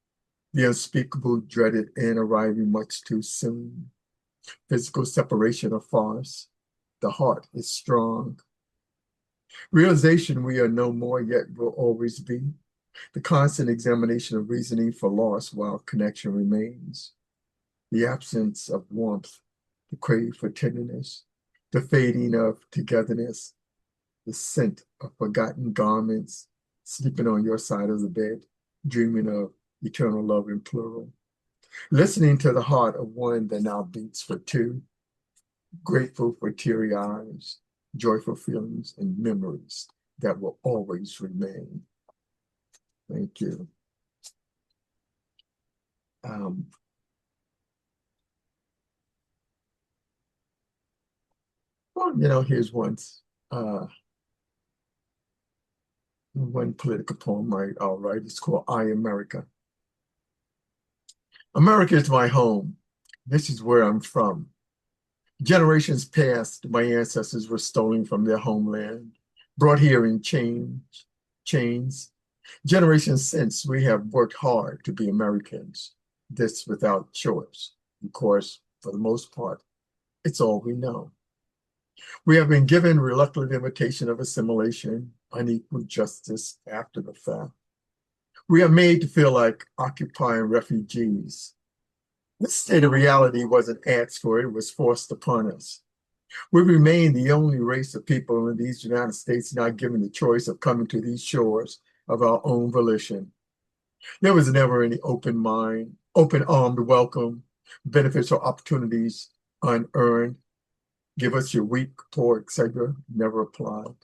the unspeakable dreaded end arriving much too soon. Physical separation of farce, the heart is strong. Realization we are no more yet will always be, the constant examination of reasoning for loss while connection remains, the absence of warmth, the crave for tenderness, the fading of togetherness, the scent of forgotten garments, sleeping on your side of the bed, dreaming of eternal love in plural, listening to the heart of one that now beats for two, grateful for teary eyes, joyful feelings and memories that will always remain. Thank you. Well, here's one political poem I'll write. It's called I, America. America is my home. This is where I'm from. Generations past, my ancestors were stolen from their homeland, brought here in chains. Generations since, we have worked hard to be Americans, this without choice. Of course, for the most part, it's all we know. We have been given reluctant invitation of assimilation, unequal justice after the fact. We are made to feel like occupying refugees. This state of reality wasn't asked for, it was forced upon us. We remain the only race of people in these United States not given the choice of coming to these shores of our own volition. There was never any open-armed welcome, benefits or opportunities unearned. Give us your weak, poor, etc. Never applied.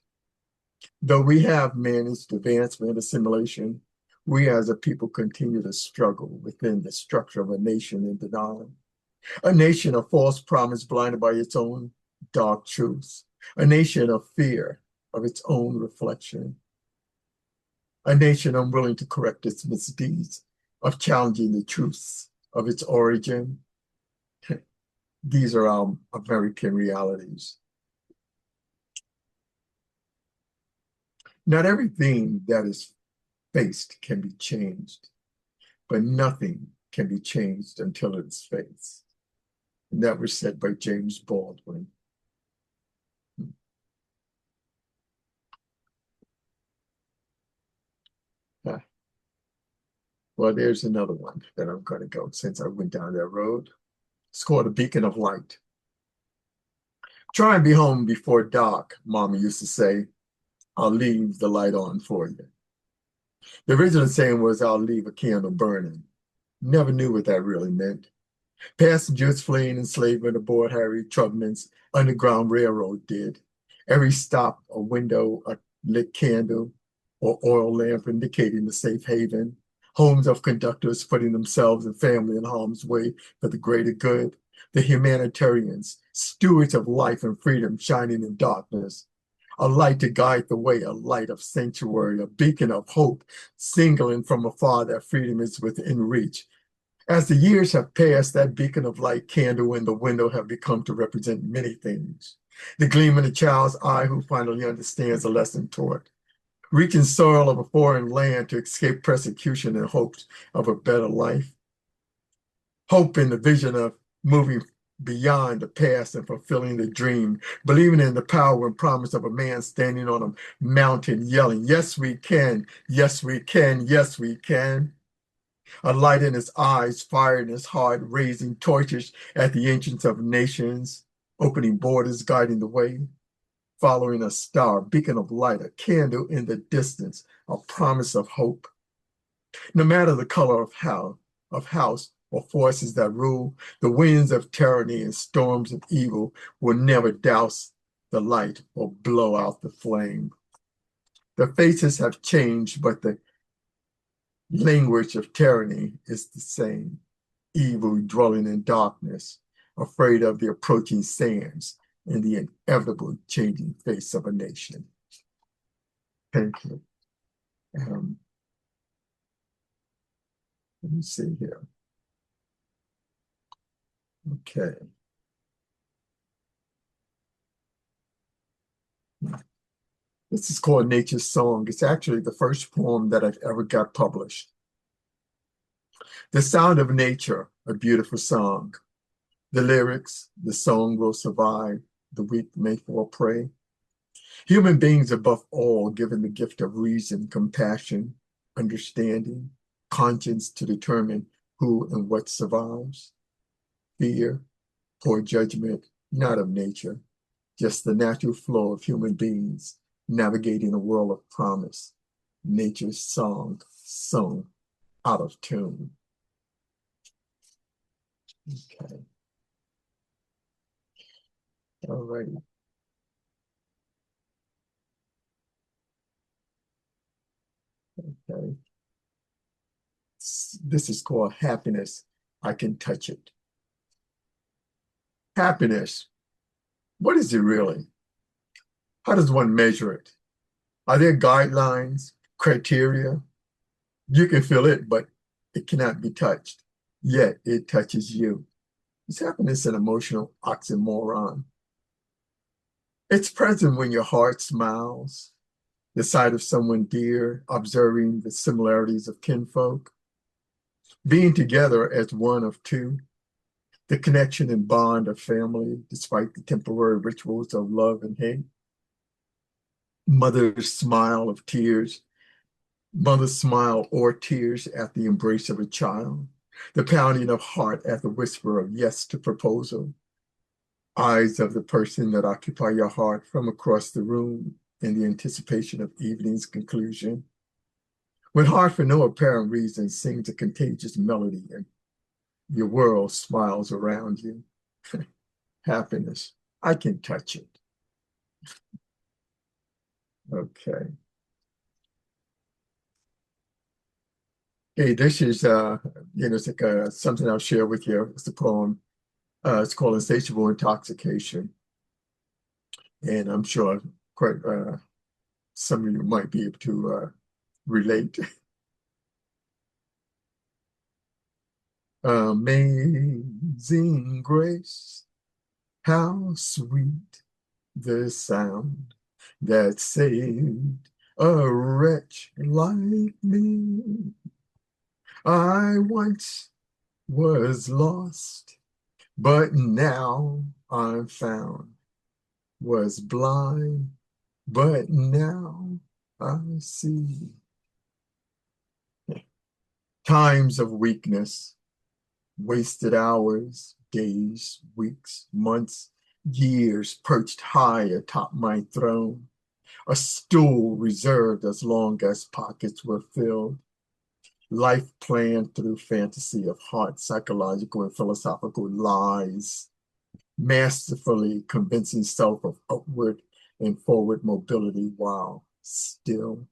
Though we have managed advancement, assimilation, we as a people continue to struggle within the structure of a nation in denial. A nation of false promise blinded by its own dark truths. A nation of fear of its own reflection. A nation unwilling to correct its misdeeds, of challenging the truths of its origin. These are our American realities. Not everything that is faced can be changed, but nothing can be changed until it is faced. And that was said by James Baldwin. Well, there's another one that I'm going to go since I went down that road. It's called A Beacon of Light. Try and be home before dark, Mama used to say. I'll leave the light on for you. The original saying was, I'll leave a candle burning. Never knew what that really meant. Passengers fleeing enslavement aboard Harry Tubman's Underground Railroad did. Every stop, a window lit candle, or oil lamp indicating the safe haven, homes of conductors putting themselves and family in harm's way for the greater good, the humanitarians, stewards of life and freedom shining in darkness, a light to guide the way, a light of sanctuary, a beacon of hope, signaling from afar that freedom is within reach. As the years have passed, that beacon of light candle in the window have become to represent many things. The gleam in a child's eye who finally understands a lesson taught, reaching soil of a foreign land to escape persecution in hopes of a better life. Hope in the vision of moving beyond the past and fulfilling the dream, believing in the power and promise of a man standing on a mountain yelling, yes, we can, yes, we can, yes, we can. A light in his eyes, fire in his heart, raising torches at the entrance of nations, opening borders, guiding the way, following a star, beacon of light, a candle in the distance, a promise of hope. No matter the color of house or forces that rule, the winds of tyranny and storms of evil will never douse the light or blow out the flame. The faces have changed, but the language of tyranny is the same. Evil dwelling in darkness, afraid of the approaching sands and the inevitable changing face of a nation. Thank you. Let me see here. Okay. This is called Nature's Song. It's actually the first poem that I've ever got published. The sound of nature, a beautiful song. The lyrics, the song will survive. The weak may fall prey. Human beings above all, given the gift of reason, compassion, understanding, conscience to determine who and what survives. Fear, poor judgment, not of nature, just the natural flow of human beings navigating a world of promise. Nature's song sung out of tune. Okay. All righty. Okay. This is called Happiness. I Can Touch It. Happiness. What is it really? How does one measure it? Are there guidelines, criteria? You can feel it, but it cannot be touched. Yet it touches you. Is happiness an emotional oxymoron? It's present when your heart smiles, the sight of someone dear, observing the similarities of kinfolk, being together as one of two, the connection and bond of family, despite the temporary rituals of love and hate. Mother's smile of tears, mother's smile or tears at the embrace of a child, the pounding of heart at the whisper of yes to proposal, eyes of the person that occupy your heart from across the room in the anticipation of evening's conclusion. When heart for no apparent reason sings a contagious melody and your world smiles around you. Happiness, I can touch it. Okay. Hey, this is, it's like something I'll share with you. It's a poem. It's called Insatiable Intoxication. And I'm sure quite some of you might be able to relate. Amazing grace, how sweet the sound that saved a wretch like me. I once was lost, but now I'm found. Was blind, but now I see. Times of weakness, wasted hours, days, weeks, months, years perched high atop my throne, a stool reserved as long as pockets were filled, life planned through fantasy of hard psychological and philosophical lies, masterfully convincing self of upward and forward mobility while still.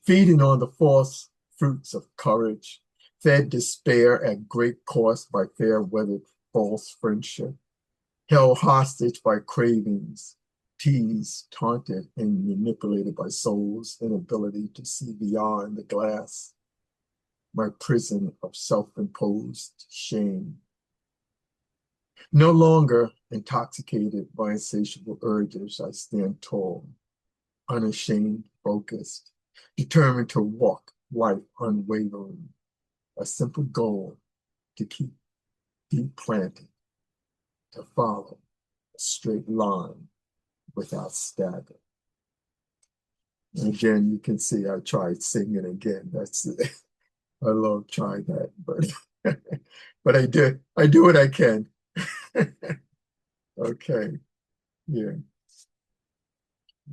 Feeding on the false fruits of courage, fed despair at great cost by fair-weathered false friendship, held hostage by cravings, teased, taunted, and manipulated by soul's inability to see beyond the glass, my prison of self-imposed shame. No longer intoxicated by insatiable urges, I stand tall, unashamed, focused, determined to walk life unwavering, a simple goal to keep deep planted, to follow a straight line without stagger. And again, you can see I tried singing again. That's I love trying that, but but I do what I can. Okay, yeah.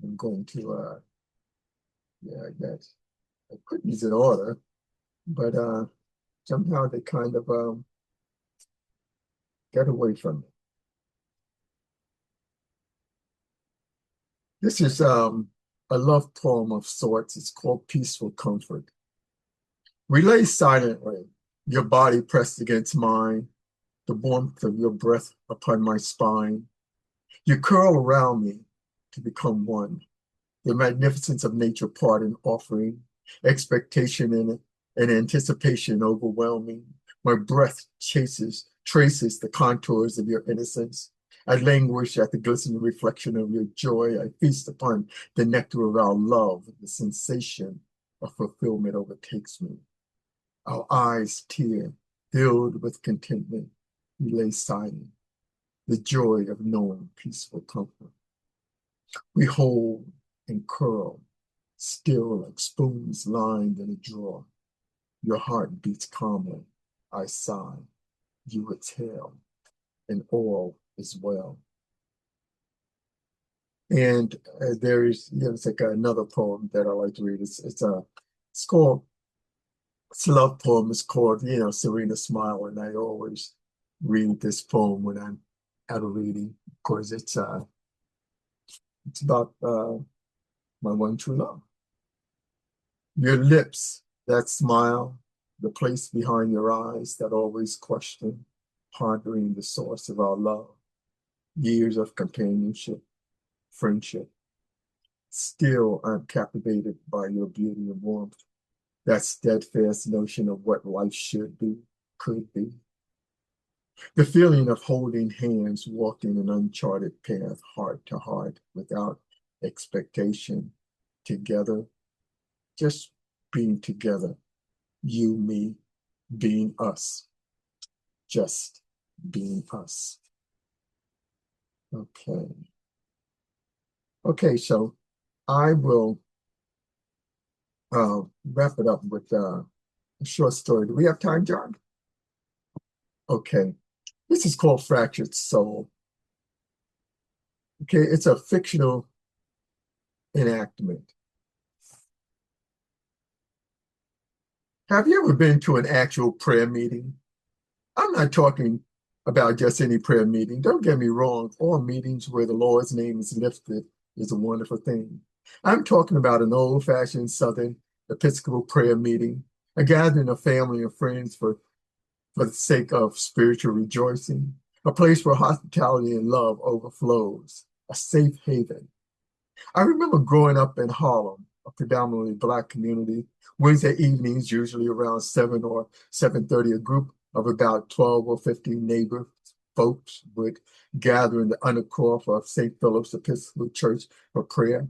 I'm going to yeah, I guess I put these in order, but somehow they kind of get away from me. This is a love poem of sorts. It's called Peaceful Comfort. We lay silently, your body pressed against mine, the warmth of your breath upon my spine. You curl around me to become one, the magnificence of nature part and offering, expectation in it, and anticipation overwhelming. My breath traces the contours of your innocence. I languish at the glistening reflection of your joy. I feast upon the nectar of our love. The sensation of fulfillment overtakes me. Our eyes tear, filled with contentment. We lay silent, the joy of knowing peaceful comfort. We hold and curl, still like spoons lined in a drawer. Your heart beats calmly. I sigh. You exhale, and all is well. And there's like another poem that I like to read. It's called, it's a love poem. It's called, Serena Smile, and I always read this poem when I'm at a reading because it's about my one true love. Your lips, that smile, the place behind your eyes that always question, pondering the source of our love, years of companionship, friendship. Still, I'm captivated by your beauty and warmth, that steadfast notion of what life should be, could be. The feeling of holding hands, walking an uncharted path, heart to heart, without expectation, together, just being together, you, me, being us, just being us. Okay. Okay, so I will wrap it up with a short story. Do we have time, John? Okay. This is called Fractured Soul. Okay, it's a fictional enactment. Have you ever been to an actual prayer meeting? I'm not talking about just any prayer meeting. Don't get me wrong. All meetings where the Lord's name is lifted is a wonderful thing. I'm talking about an old-fashioned Southern Episcopal prayer meeting, a gathering of family and friends for the sake of spiritual rejoicing, a place where hospitality and love overflows, a safe haven. I remember growing up in Harlem, a predominantly Black community. Wednesday evenings, usually around 7 or 7:30, a group of about 12 or 15 neighbor folks would gather in the undercroft of St. Philip's Episcopal Church for prayer.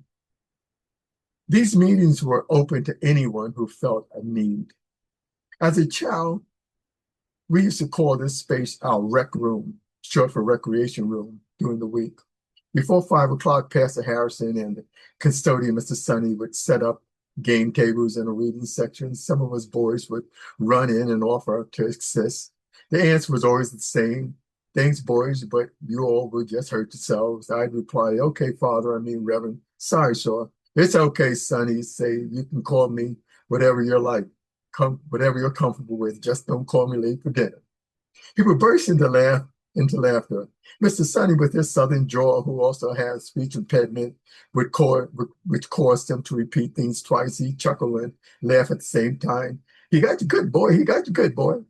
These meetings were open to anyone who felt a need. As a child, we used to call this space our rec room, short for recreation room, during the week. Before 5 o'clock, Pastor Harrison and the custodian, Mr. Sonny, would set up game tables in a reading section. Some of us boys would run in and offer to assist. The answer was always the same. Thanks, boys, but you all would just hurt yourselves. I'd reply, okay, Father, Reverend. Sorry, sir. It's okay, Sonny. Say, you can call me whatever you're like. Whatever you're comfortable with. Just don't call me late for dinner. He would burst into laugh into laughter. Mr. Sonny, with his southern drawl, who also has speech impediment, which caused him to repeat things twice, he chuckle and laugh at the same time. He got you good, boy. He got you good, boy.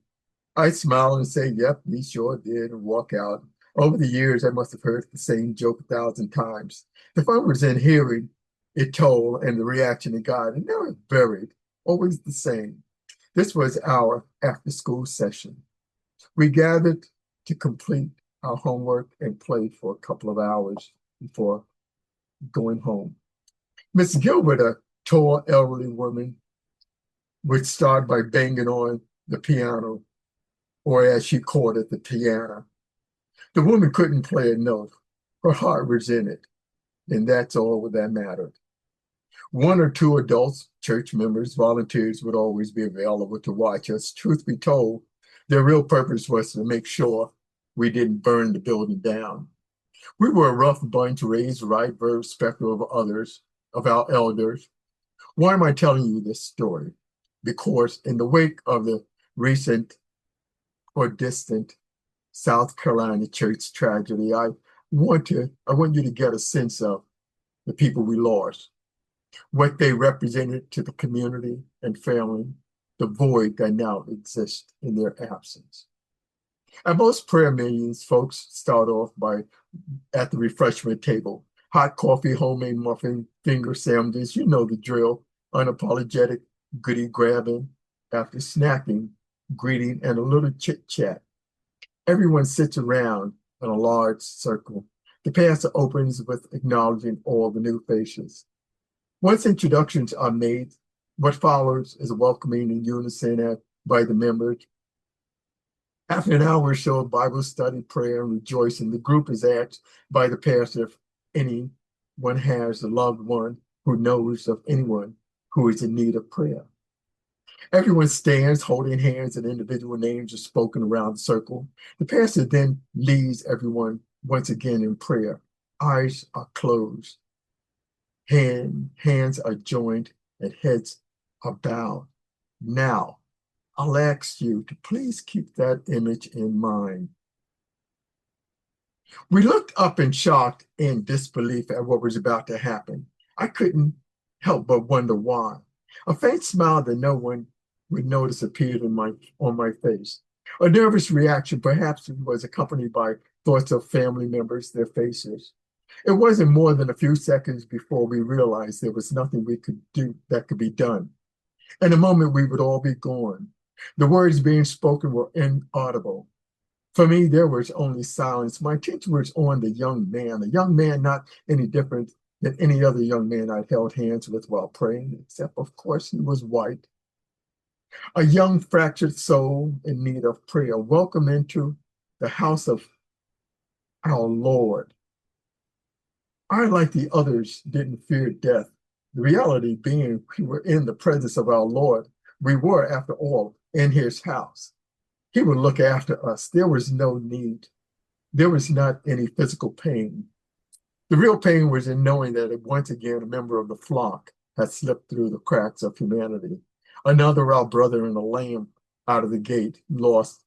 I smile and say, yep, he sure did, and walk out. Over the years, I must have heard the same joke 1,000 times. The fun was in hearing it told and the reaction it got, and never buried, always the same. This was our after-school session. We gathered to complete our homework and played for a couple of hours before going home. Miss Gilbert, a tall, elderly woman, would start by banging on the piano, or as she called it, the piano. The woman couldn't play a note. Her heart was in it, and that's all that mattered. One or two adults, church members, volunteers would always be available to watch us. Truth be told, their real purpose was to make sure we didn't burn the building down. We were a rough bunch, raised right, very respectful of others, of our elders. Why am I telling you this story? Because in the wake of the recent or distant South Carolina church tragedy, I want you to get a sense of the people we lost, what they represented to the community and family, the void that now exists in their absence. At most prayer meetings, folks start off at the refreshment table. Hot coffee, homemade muffin, finger sandwiches, you know the drill, unapologetic goodie grabbing. After snacking, greeting, and a little chit chat. Everyone sits around in a large circle. The pastor opens with acknowledging all the new faces. Once introductions are made, what follows is a welcoming in unison by the members. After an hour or so of Bible study, prayer, and rejoicing, the group is asked by the pastor if anyone has a loved one who knows of anyone who is in need of prayer. Everyone stands holding hands and individual names are spoken around the circle. The pastor then leads everyone once again in prayer. Eyes are closed. Hands are joined and heads are bowed. Now, I'll ask you to please keep that image in mind. We looked up in shock and disbelief at what was about to happen. I couldn't help but wonder why. A faint smile that no one would notice appeared on my face. A nervous reaction, perhaps it was accompanied by thoughts of family members, their faces. It wasn't more than a few seconds before we realized there was nothing we could do that could be done. In a moment, we would all be gone. The words being spoken were inaudible. For me, there was only silence. My attention was on the young man, a young man not any different than any other young man I'd held hands with while praying, except, of course, he was white. A young fractured soul in need of prayer. Welcome into the house of our Lord. I, like the others, didn't fear death. The reality being we were in the presence of our Lord. We were, after all, in his house. He would look after us. There was no need. There was not any physical pain. The real pain was in knowing that once again a member of the flock had slipped through the cracks of humanity. Another, our brother in a lamb out of the gate, lost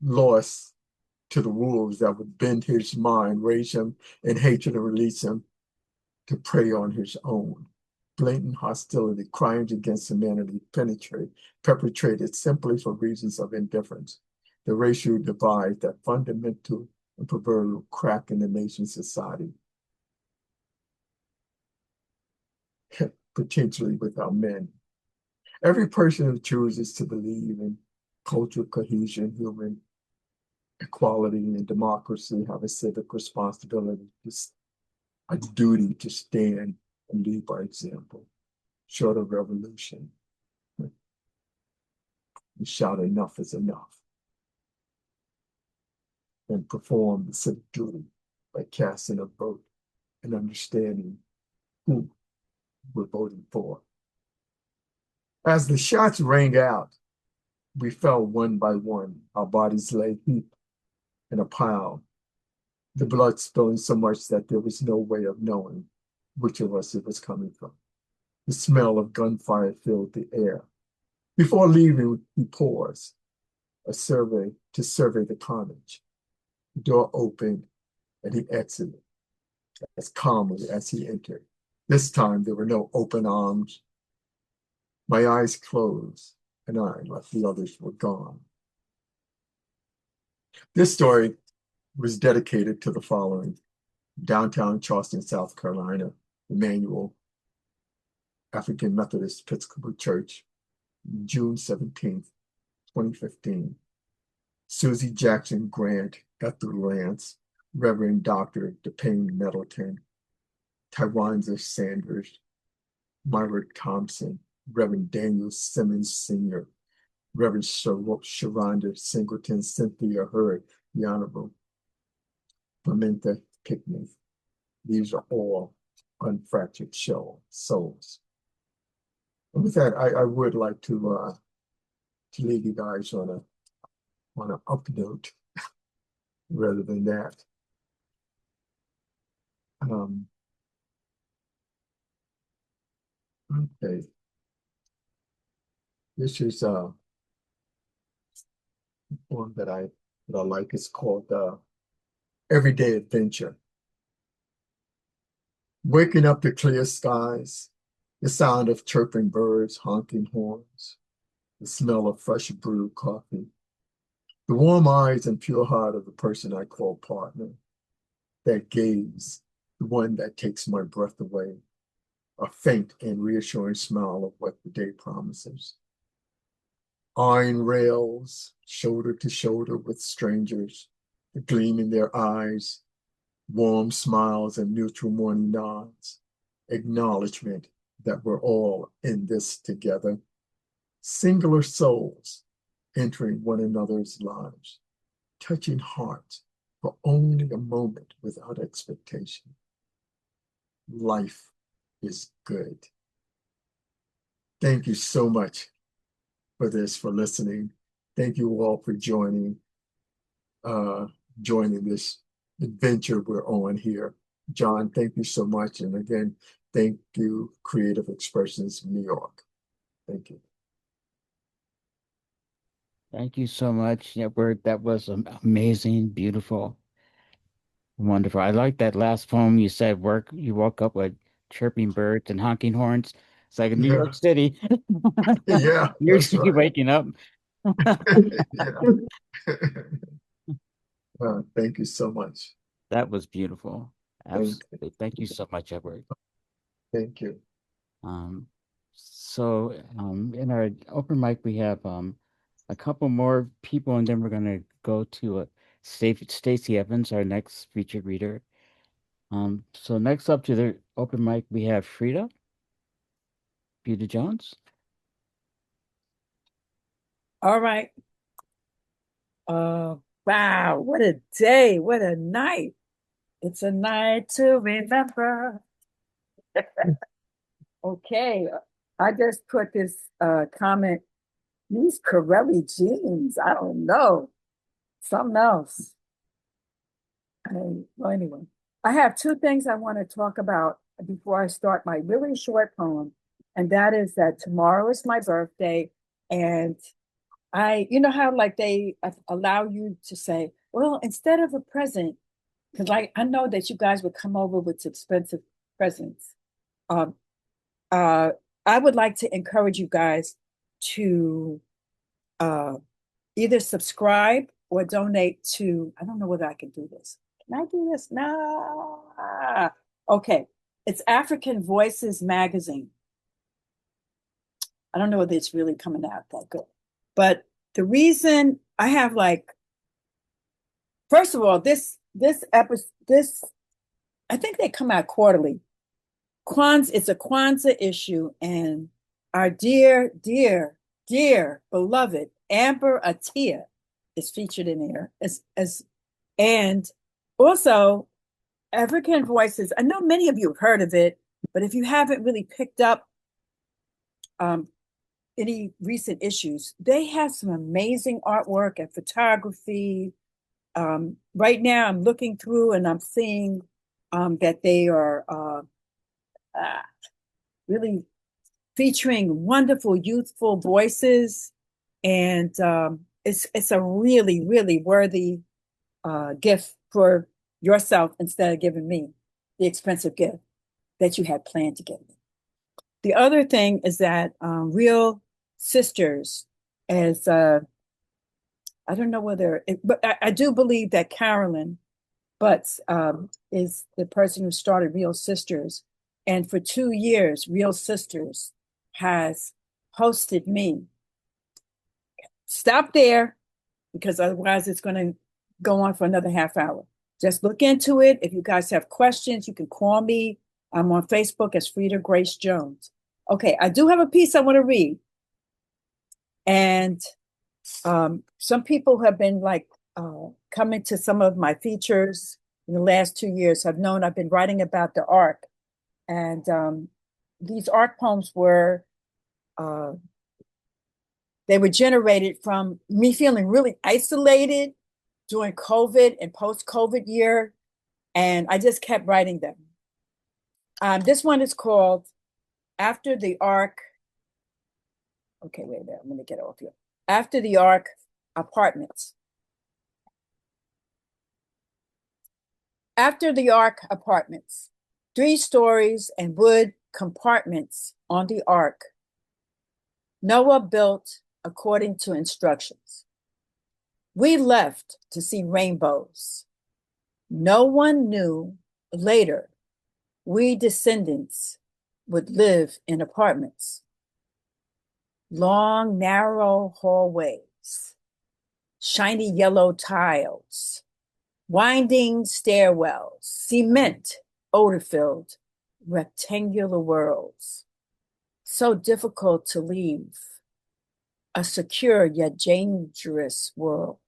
to the wolves that would bend his mind, raise him in hatred and release him to prey on his own. Blatant hostility, crimes against humanity perpetrated simply for reasons of indifference. The racial divide, that fundamental and proverbial crack in the nation's society, potentially with our men. Every person who chooses to believe in cultural cohesion, human equality, and democracy have a civic responsibility, a duty to stand and lead by example. Short of revolution, we shout enough is enough and perform the civic duty by casting a vote and understanding who we're voting for. As the shots rang out, we fell one by one. Our bodies lay heaped in a pile, the blood spilling so much that there was no way of knowing which of us it was coming from. The smell of gunfire filled the air. Before leaving, we paused to survey the carnage. The door opened and he exited as calmly as he entered. This time there were no open arms. My eyes closed and I, like the others, were gone. This story was dedicated to the following: downtown Charleston, South Carolina, Emmanuel African Methodist Episcopal Church, June 17th, 2015. Susie Jackson Grant, Ethel Lance, Reverend Dr. DePayne Nettleton, Tywanza Sanders, Myra Thompson, Reverend Daniel Simmons Sr., Reverend Sharonda Singleton, Cynthia Hurd, the Honorable Clementa Pickney. These are all unfractured souls. And with that, I would like to leave you guys on an up note rather than that. Okay. This is one that I like. It's called Everyday Adventure. Waking up to clear skies, the sound of chirping birds, honking horns, the smell of fresh brewed coffee, the warm eyes and pure heart of the person I call partner, that gaze, the one that takes my breath away, a faint and reassuring smile of what the day promises. Iron rails, shoulder to shoulder with strangers, the gleam in their eyes, warm smiles and neutral morning nods, acknowledgement that we're all in this together, singular souls entering one another's lives, touching hearts for only a moment without expectation. Life is good. Thank you so much for listening. Thank you all for joining this adventure we're on here. John, thank you so much. And again, thank you, Creative Expressions New York. Thank you. Thank you so much. Yeah, that was amazing, beautiful, wonderful. I like that last poem you said. You woke up with chirping birds and honking horns. It's like New York City. Yeah, New York that's City right. waking up. Yeah. Thank you so much. That was beautiful. Absolutely. Thank you so much, Edward. Thank you. In our open mic, we have a couple more people, and then we're gonna go to Stacie Evans, our next featured reader. So next up to the open mic, we have Frida Jones. All right. Wow, what a day, what a night. It's a night to remember. Okay, I just put this comment, these Currelley jeans, I don't know, something else. Well, anyway, I have two things I want to talk about before I start my really short poem, and that is that tomorrow is my birthday, and you know how like they allow you to say, well, instead of a present, because like I know that you guys would come over with expensive presents. I would like to encourage you guys to either subscribe or donate to, I don't know whether I can do this. Can I do this? No. Okay. It's African Voices magazine. I don't know whether it's really coming out that good. But the reason I have first of all, this episode, I think they come out quarterly. It's a Kwanzaa issue, and our dear, dear, dear beloved Amber Atia is featured in there and also African Voices. I know many of you have heard of it, but if you haven't really picked up any recent issues, they have some amazing artwork and photography. Right now I'm looking through and I'm seeing that they are really featuring wonderful youthful voices, and it's a really, really worthy gift for yourself instead of giving me the expensive gift that you had planned to give me. The other thing is that Real Sisters, as I don't know whether, but I do believe that Carolyn Butts is the person who started Real Sisters. And for 2 years, Real Sisters has hosted me. Stop there, because otherwise it's going to go on for another half hour. Just look into it. If you guys have questions, you can call me. I'm on Facebook as Frida Grace Jones. Okay, I do have a piece I want to read. And some people have been like coming to some of my features in the last 2 years, have known I've been writing about the ARC. And these ARC poems were, they were generated from me feeling really isolated during COVID and post-COVID year. And I just kept writing them. This one is called After the Arc. Okay, wait a minute, I'm gonna get off here. After the Arc Apartments. After the Arc Apartments, 3 stories and wood compartments on the Arc. Noah built according to instructions. We left to see rainbows. No one knew later we descendants would live in apartments. Long, narrow hallways, shiny yellow tiles, winding stairwells, cement, odor-filled, rectangular worlds. So difficult to leave. A secure yet dangerous world.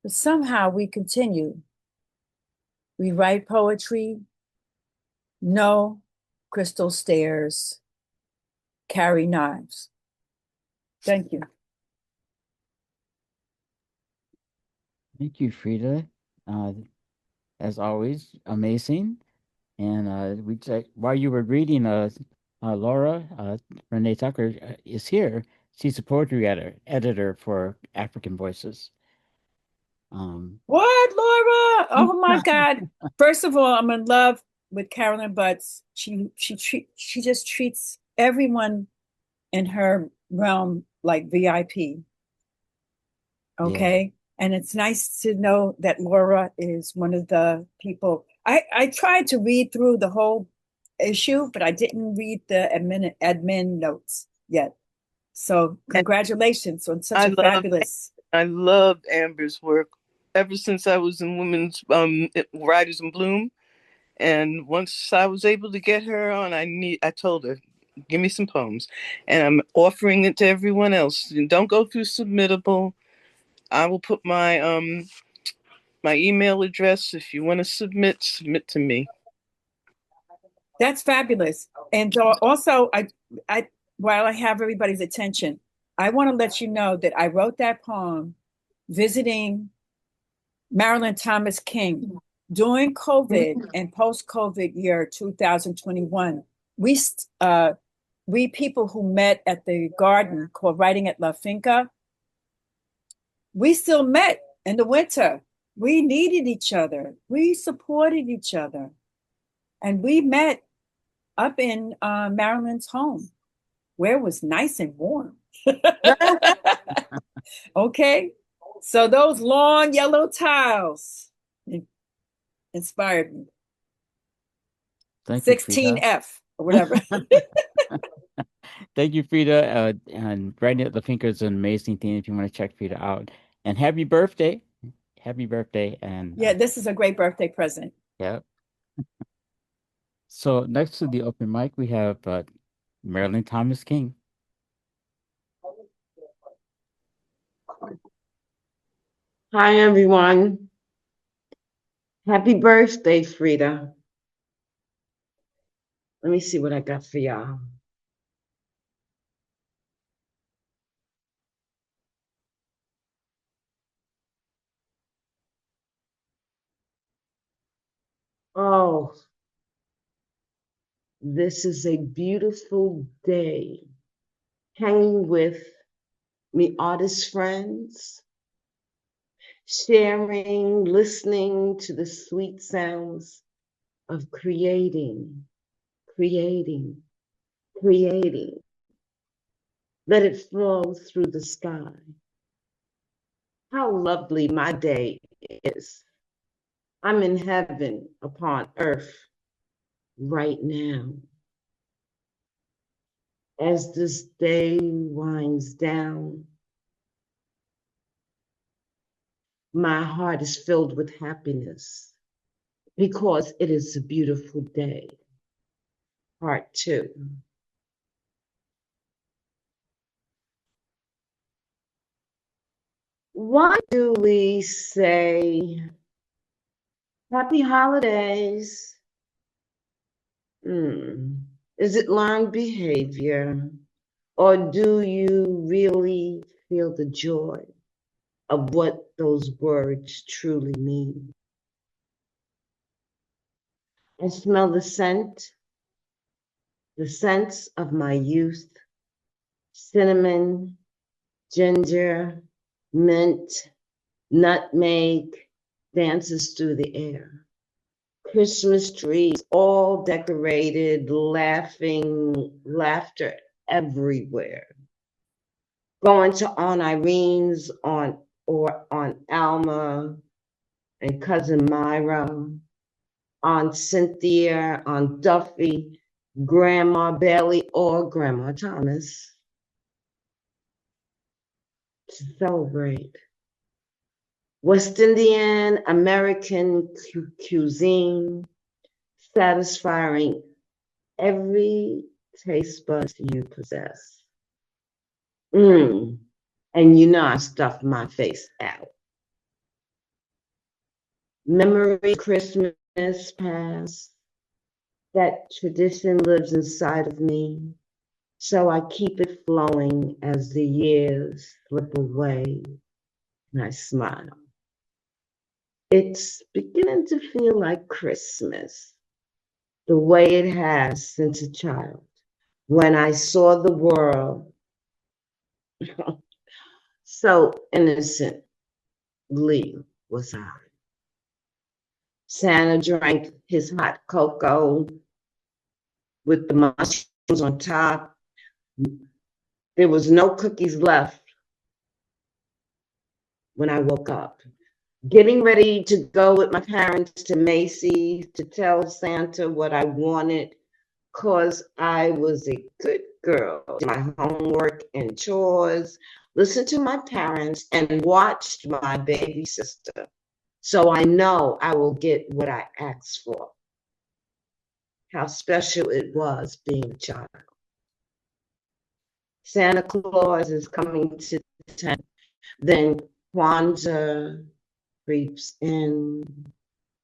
But somehow we continue. We write poetry, no crystal stairs, carry knives. Thank you. Thank you, Frida. As always, amazing. And while you were reading, Laura, Renee Tucker is here. She's a poetry editor for African Voices. What, Laura? Oh my God! First of all, I'm in love with Carolyn Butts. She just treats everyone in her realm like VIP. Okay. Yeah. And it's nice to know that Laura is one of the people. I tried to read through the whole issue, but I didn't read the admin notes yet. So congratulations on such a fabulous. I loved Amber's work ever since I was in Women's Writers in Bloom. And once I was able to get her on, I told her, give me some poems. And I'm offering it to everyone else. And don't go through Submittable. I will put my my email address. If you want to submit to me. That's fabulous. And also, I while I have everybody's attention, I want to let you know that I wrote that poem visiting Marilyn Thomas King during COVID and post-COVID year 2021. We people who met at the garden called Writing at La Finca, we still met in the winter. We needed each other. We supported each other. And we met up in Marilyn's home, where it was nice and warm. Okay. So those long yellow tiles inspired me. Thank 16F or whatever. Thank you, Frida. And Writing at the Finger is an amazing thing if you want to check Frida out. And happy birthday. Happy birthday. And yeah, this is a great birthday present. Yeah. So next to the open mic, we have Marilyn Thomas King. Hi, everyone. Happy birthday, Frida. Let me see what I got for y'all. Oh, this is a beautiful day. Hanging with me artist friends sharing, listening to the sweet sounds of creating, creating, creating. Let it flow through the sky. How lovely my day is. I'm in heaven upon earth right now. As this day winds down, my heart is filled with happiness because it is a beautiful day. Part 2. Why do we say happy holidays? Is it learned behavior? Or do you really feel the joy of what those words truly mean? I smell the scents of my youth, cinnamon, ginger, mint, nutmeg dances through the air. Christmas trees all decorated, laughter everywhere. Going to Aunt Irene's or on Alma and Cousin Myra, Aunt Cynthia, Aunt Duffy, Grandma Bailey, or Grandma Thomas to celebrate. West Indian, American cuisine, satisfying every taste bud you possess. And you know I stuffed my face out. Memory, Christmas past, that tradition lives inside of me. So I keep it flowing as the years slip away and I smile. It's beginning to feel like Christmas, the way it has since a child, when I saw the world so innocently was I. Santa drank his hot cocoa with the mushrooms on top. There was no cookies left when I woke up. Getting ready to go with my parents to Macy's to tell Santa what I wanted, because I was a good girl. Did my homework and chores, listened to my parents, and watched my baby sister. So I know I will get what I asked for. How special it was being a child. Santa Claus is coming to town. Then Kwanzaa creeps in,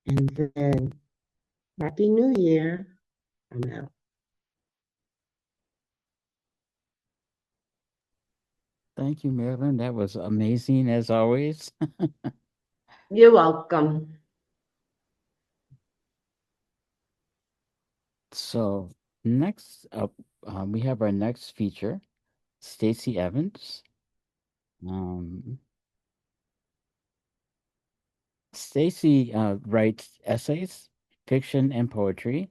and then Happy New Year. I'm out. Thank you, Marilyn. That was amazing as always. You're welcome. So next up, we have our next feature, Stacie Evans. Stacie writes essays, fiction, and poetry.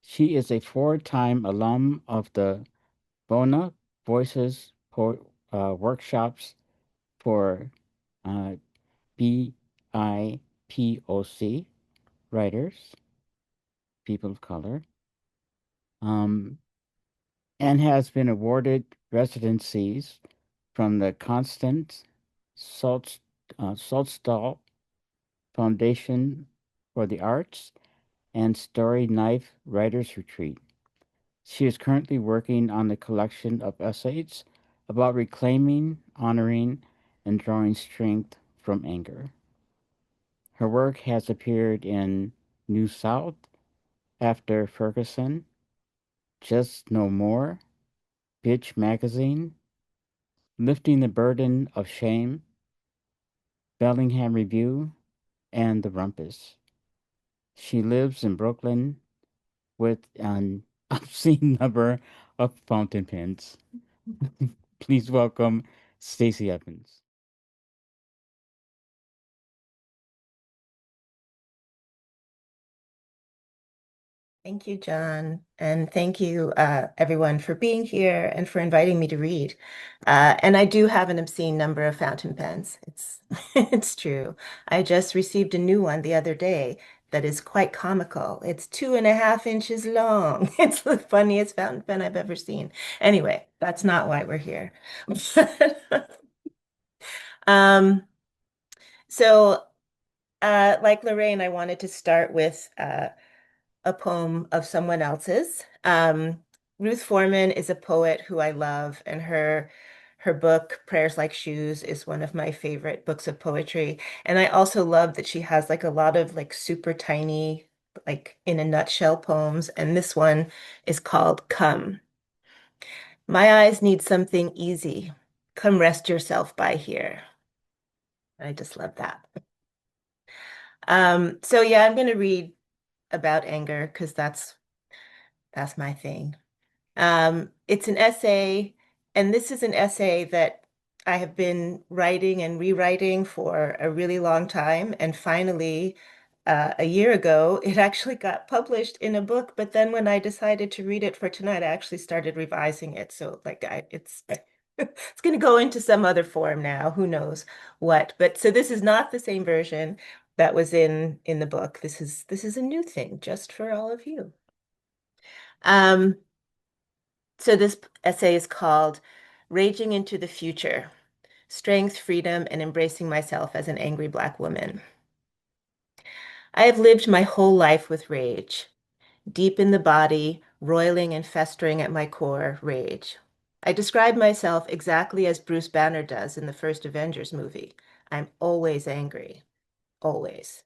She is a four-time alum of the Bona Voices workshops for BIPOC writers, people of color, and has been awarded residencies from the Constant Saltstall Foundation for the Arts and Story Knife Writers Retreat. She is currently working on a collection of essays about reclaiming, honoring, and drawing strength from anger. Her work has appeared in New South, After Ferguson, Just No More, Bitch Magazine, Lifting the Burden of Shame, Bellingham Review, and The Rumpus. She lives in Brooklyn with an obscene number of fountain pens. Please welcome Stacie Evans. Thank you, John. And thank you, everyone, for being here and for inviting me to read. And I do have an obscene number of fountain pens. It's it's true. I just received a new one the other day that is quite comical. It's 2.5 inches long. It's the funniest fountain pen I've ever seen. Anyway, that's not why we're here. Um, so, like Lorraine, I wanted to start with a poem of someone else's. Ruth Foreman is a poet who I love, and her book, Prayers Like Shoes, is one of my favorite books of poetry. And I also love that she has like a lot of like super tiny, like in a nutshell poems. And this one is called Come. My eyes need something easy. Come rest yourself by here. I just love that. So yeah, I'm gonna read about anger because that's my thing. It's an essay, and this is an essay that I have been writing and rewriting for a really long time. And finally, a year ago, it actually got published in a book. But then when I decided to read it for tonight, I actually started revising it. So like it's it's going to go into some other form now. Who knows what? But so this is not the same version that was in the book. This is a new thing just for all of you. Um, so this essay is called Raging into the Future: Strength, Freedom, and Embracing Myself as an Angry Black Woman. I have lived my whole life with rage, deep in the body, roiling and festering at my core, rage. I describe myself exactly as Bruce Banner does in the first Avengers movie. I'm always angry, always.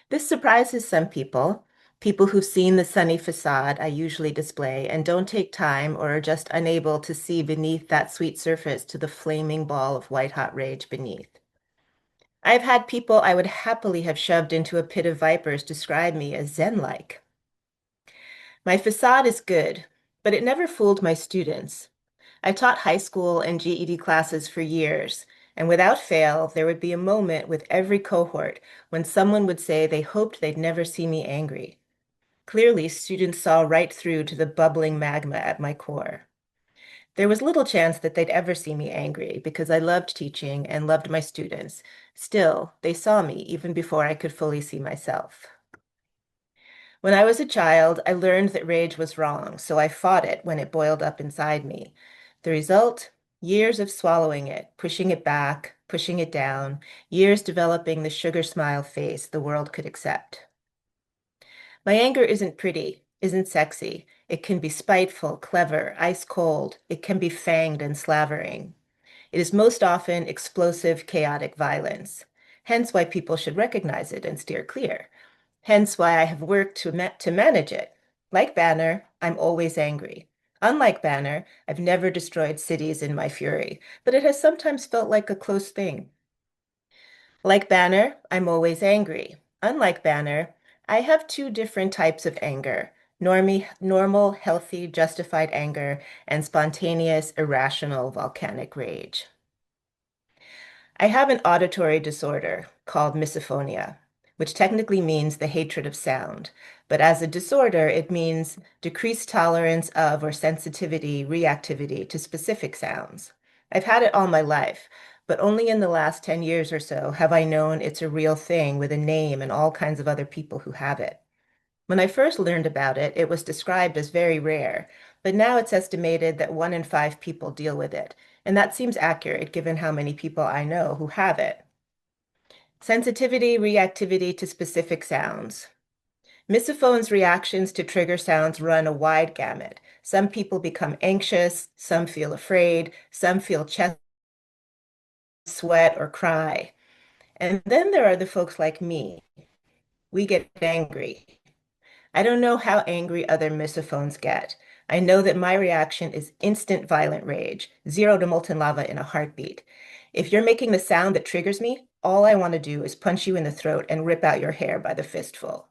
This surprises some people, people who've seen the sunny facade I usually display and don't take time or are just unable to see beneath that sweet surface to the flaming ball of white-hot rage beneath. I've had people I would happily have shoved into a pit of vipers describe me as Zen-like. My facade is good, but it never fooled my students. I taught high school and GED classes for years, and without fail, there would be a moment with every cohort when someone would say they hoped they'd never see me angry. Clearly, students saw right through to the bubbling magma at my core. There was little chance that they'd ever see me angry because I loved teaching and loved my students. Still, they saw me even before I could fully see myself. When I was a child, I learned that rage was wrong, so I fought it when it boiled up inside me. The result? Years of swallowing it, pushing it back, pushing it down, years developing the sugar smile face the world could accept. My anger isn't pretty, isn't sexy. It can be spiteful, clever, ice cold. It can be fanged and slavering. It is most often explosive, chaotic violence. Hence why people should recognize it and steer clear. Hence why I have worked to manage it. Like Banner, I'm always angry. Unlike Banner, I've never destroyed cities in my fury, but it has sometimes felt like a close thing. Like Banner, I'm always angry. Unlike Banner, I have two different types of anger: normal, healthy, justified anger, and spontaneous, irrational, volcanic rage. I have an auditory disorder called misophonia, which technically means the hatred of sound. But as a disorder, it means decreased tolerance of or sensitivity, reactivity to specific sounds. I've had it all my life, but only in the last 10 years or so have I known it's a real thing with a name and all kinds of other people who have it. When I first learned about it, it was described as very rare, but now it's estimated that 1 in 5 people deal with it, and that seems accurate given how many people I know who have it. Sensitivity, reactivity to specific sounds. Misophone's reactions to trigger sounds run a wide gamut. Some people become anxious, some feel afraid, some feel chest sweat or cry. And then there are the folks like me. We get angry. I don't know how angry other misophones get. I know that my reaction is instant violent rage, 0 to molten lava in a heartbeat. If you're making the sound that triggers me, all I want to do is punch you in the throat and rip out your hair by the fistful.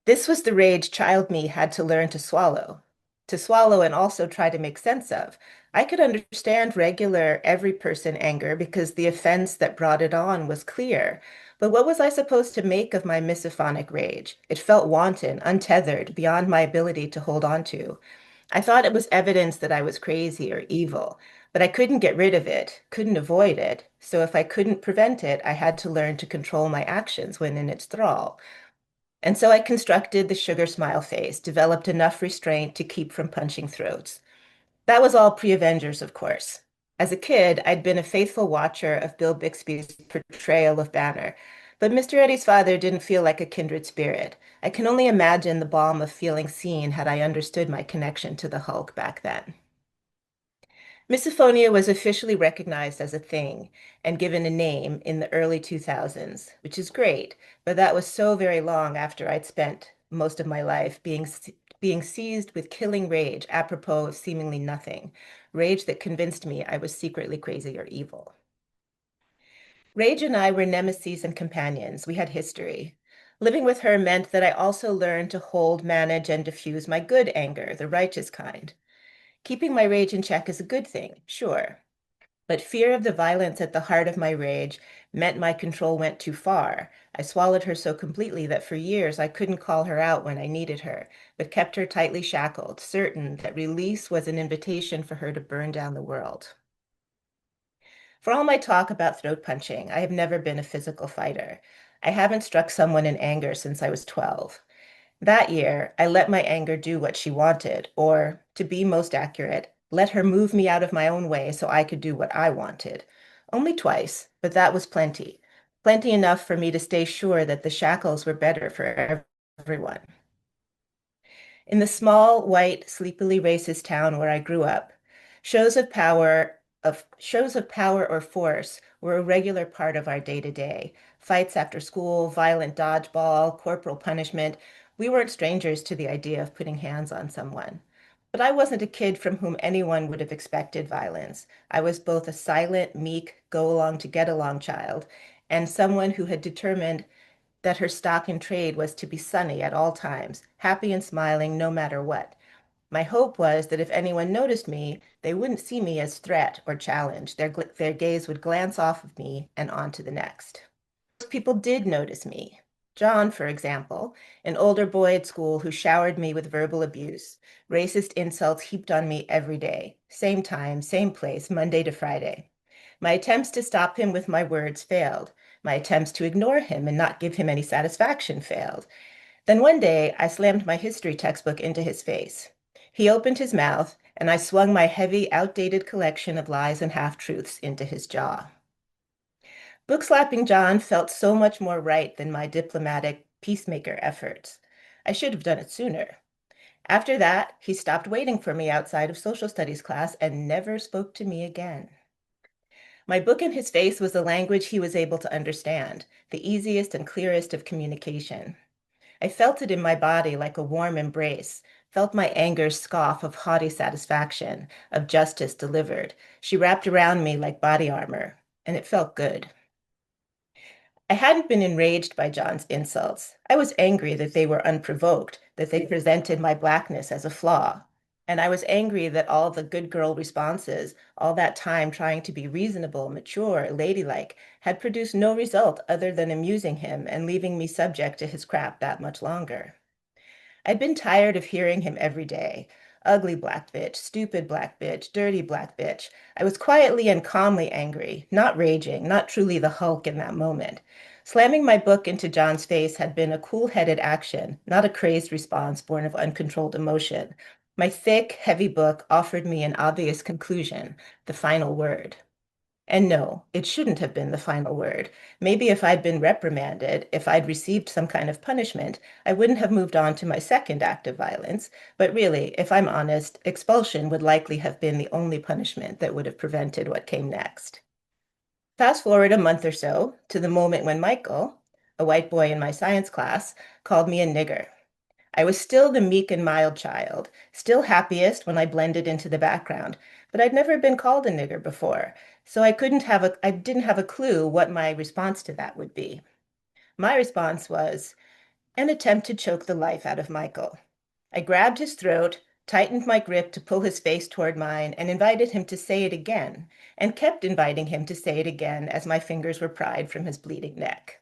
This was the rage child me had to learn to swallow and also try to make sense of. I could understand regular, every person anger because the offense that brought it on was clear. But what was I supposed to make of my misophonic rage? It felt wanton, untethered, beyond my ability to hold on to. I thought it was evidence that I was crazy or evil, but I couldn't get rid of it, couldn't avoid it. So if I couldn't prevent it, I had to learn to control my actions when in its thrall. And so I constructed the sugar smile face, developed enough restraint to keep from punching throats. That was all pre-Avengers, of course. As a kid, I'd been a faithful watcher of Bill Bixby's portrayal of Banner, but Mr. Eddie's father didn't feel like a kindred spirit. I can only imagine the balm of feeling seen had I understood my connection to the Hulk back then. Misophonia was officially recognized as a thing and given a name in the early 2000s, which is great, but that was so very long after I'd spent most of my life being seized with killing rage apropos of seemingly nothing, rage that convinced me I was secretly crazy or evil. Rage and I were nemesis and companions. We had history. Living with her meant that I also learned to hold, manage, and diffuse my good anger, the righteous kind. Keeping my rage in check is a good thing, sure. But fear of the violence at the heart of my rage meant my control went too far. I swallowed her so completely that for years I couldn't call her out when I needed her, but kept her tightly shackled, certain that release was an invitation for her to burn down the world. For all my talk about throat punching, I have never been a physical fighter. I haven't struck someone in anger since I was 12. That year, I let my anger do what she wanted, or, to be most accurate, let her move me out of my own way so I could do what I wanted. Only twice, but that was plenty. Plenty enough for me to stay sure that the shackles were better for everyone. In the small, white, sleepily racist town where I grew up, shows of power or force were a regular part of our day-to-day. Fights after school, violent dodgeball, corporal punishment. We weren't strangers to the idea of putting hands on someone. But I wasn't a kid from whom anyone would have expected violence. I was both a silent, meek, go-along-to-get-along child and someone who had determined that her stock in trade was to be sunny at all times, happy and smiling no matter what. My hope was that if anyone noticed me, they wouldn't see me as threat or challenge. Their gaze would glance off of me and on to the next. People did notice me. John, for example, an older boy at school who showered me with verbal abuse, racist insults heaped on me every day, same time, same place, Monday to Friday. My attempts to stop him with my words failed. My attempts to ignore him and not give him any satisfaction failed. Then one day, I slammed my history textbook into his face. He opened his mouth, and I swung my heavy, outdated collection of lies and half-truths into his jaw. Book-slapping John felt so much more right than my diplomatic peacemaker efforts. I should have done it sooner. After that, he stopped waiting for me outside of social studies class and never spoke to me again. My book in his face was a language he was able to understand, the easiest and clearest of communication. I felt it in my body like a warm embrace, felt my anger scoff of haughty satisfaction, of justice delivered. She wrapped around me like body armor, and it felt good. I hadn't been enraged by John's insults. I was angry that they were unprovoked, that they presented my blackness as a flaw. And I was angry that all the good girl responses, all that time trying to be reasonable, mature, ladylike, had produced no result other than amusing him and leaving me subject to his crap that much longer. I'd been tired of hearing him every day. Ugly black bitch, stupid black bitch, dirty black bitch. I was quietly and calmly angry, not raging, not truly the Hulk in that moment. Slamming my book into John's face had been a cool-headed action, not a crazed response born of uncontrolled emotion. My thick, heavy book offered me an obvious conclusion, the final word. And no, it shouldn't have been the final word. Maybe if I'd been reprimanded, if I'd received some kind of punishment, I wouldn't have moved on to my second act of violence. But really, if I'm honest, expulsion would likely have been the only punishment that would have prevented what came next. Fast forward a month or so to the moment when Michael, a white boy in my science class, called me a nigger. I was still the meek and mild child, still happiest when I blended into the background, but I'd never been called a nigger before, so I didn't have a clue what my response to that would be. My response was an attempt to choke the life out of Michael. I grabbed his throat, tightened my grip to pull his face toward mine, and invited him to say it again, and kept inviting him to say it again as my fingers were pried from his bleeding neck.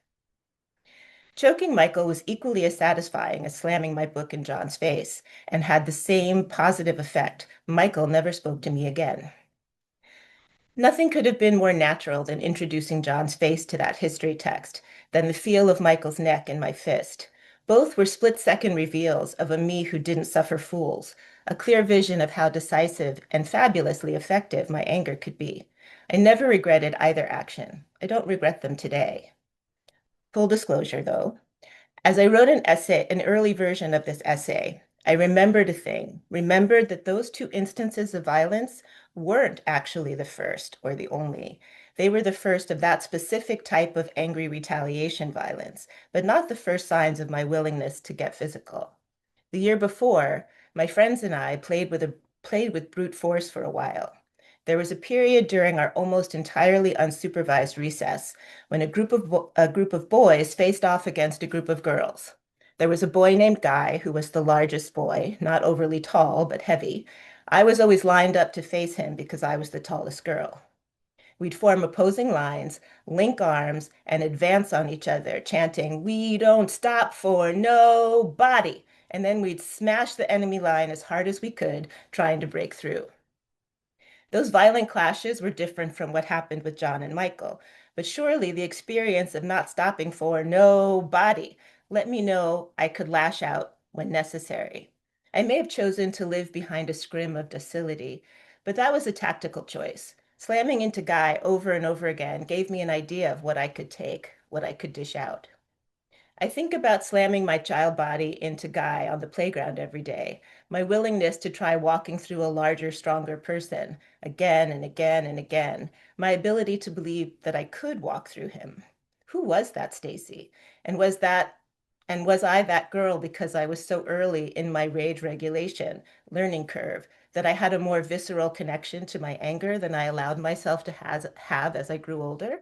Choking Michael was equally as satisfying as slamming my book in John's face and had the same positive effect. Michael never spoke to me again. Nothing could have been more natural than introducing John's face to that history text, than the feel of Michael's neck in my fist. Both were split-second reveals of a me who didn't suffer fools, a clear vision of how decisive and fabulously effective my anger could be. I never regretted either action. I don't regret them today. Full disclosure, though, as I wrote an early version of this essay, I remembered a thing, remembered that those two instances of violence weren't actually the first or the only. They were the first of that specific type of angry retaliation violence, but not the first signs of my willingness to get physical. The year before, my friends and I played with brute force for a while. There was a period during our almost entirely unsupervised recess when a group of boys faced off against a group of girls. There was a boy named Guy who was the largest boy, not overly tall, but heavy. I was always lined up to face him because I was the tallest girl. We'd form opposing lines, link arms, and advance on each other, chanting, "We don't stop for nobody." And then we'd smash the enemy line as hard as we could, trying to break through. Those violent clashes were different from what happened with John and Michael, but surely the experience of not stopping for nobody let me know I could lash out when necessary. I may have chosen to live behind a scrim of docility, but that was a tactical choice. Slamming into Guy over and over again gave me an idea of what I could take, what I could dish out. I think about slamming my child body into Guy on the playground every day, my willingness to try walking through a larger, stronger person again and again and again, my ability to believe that I could walk through him. Who was that Stacie? And was I that girl because I was so early in my rage regulation learning curve that I had a more visceral connection to my anger than I allowed myself to have as I grew older?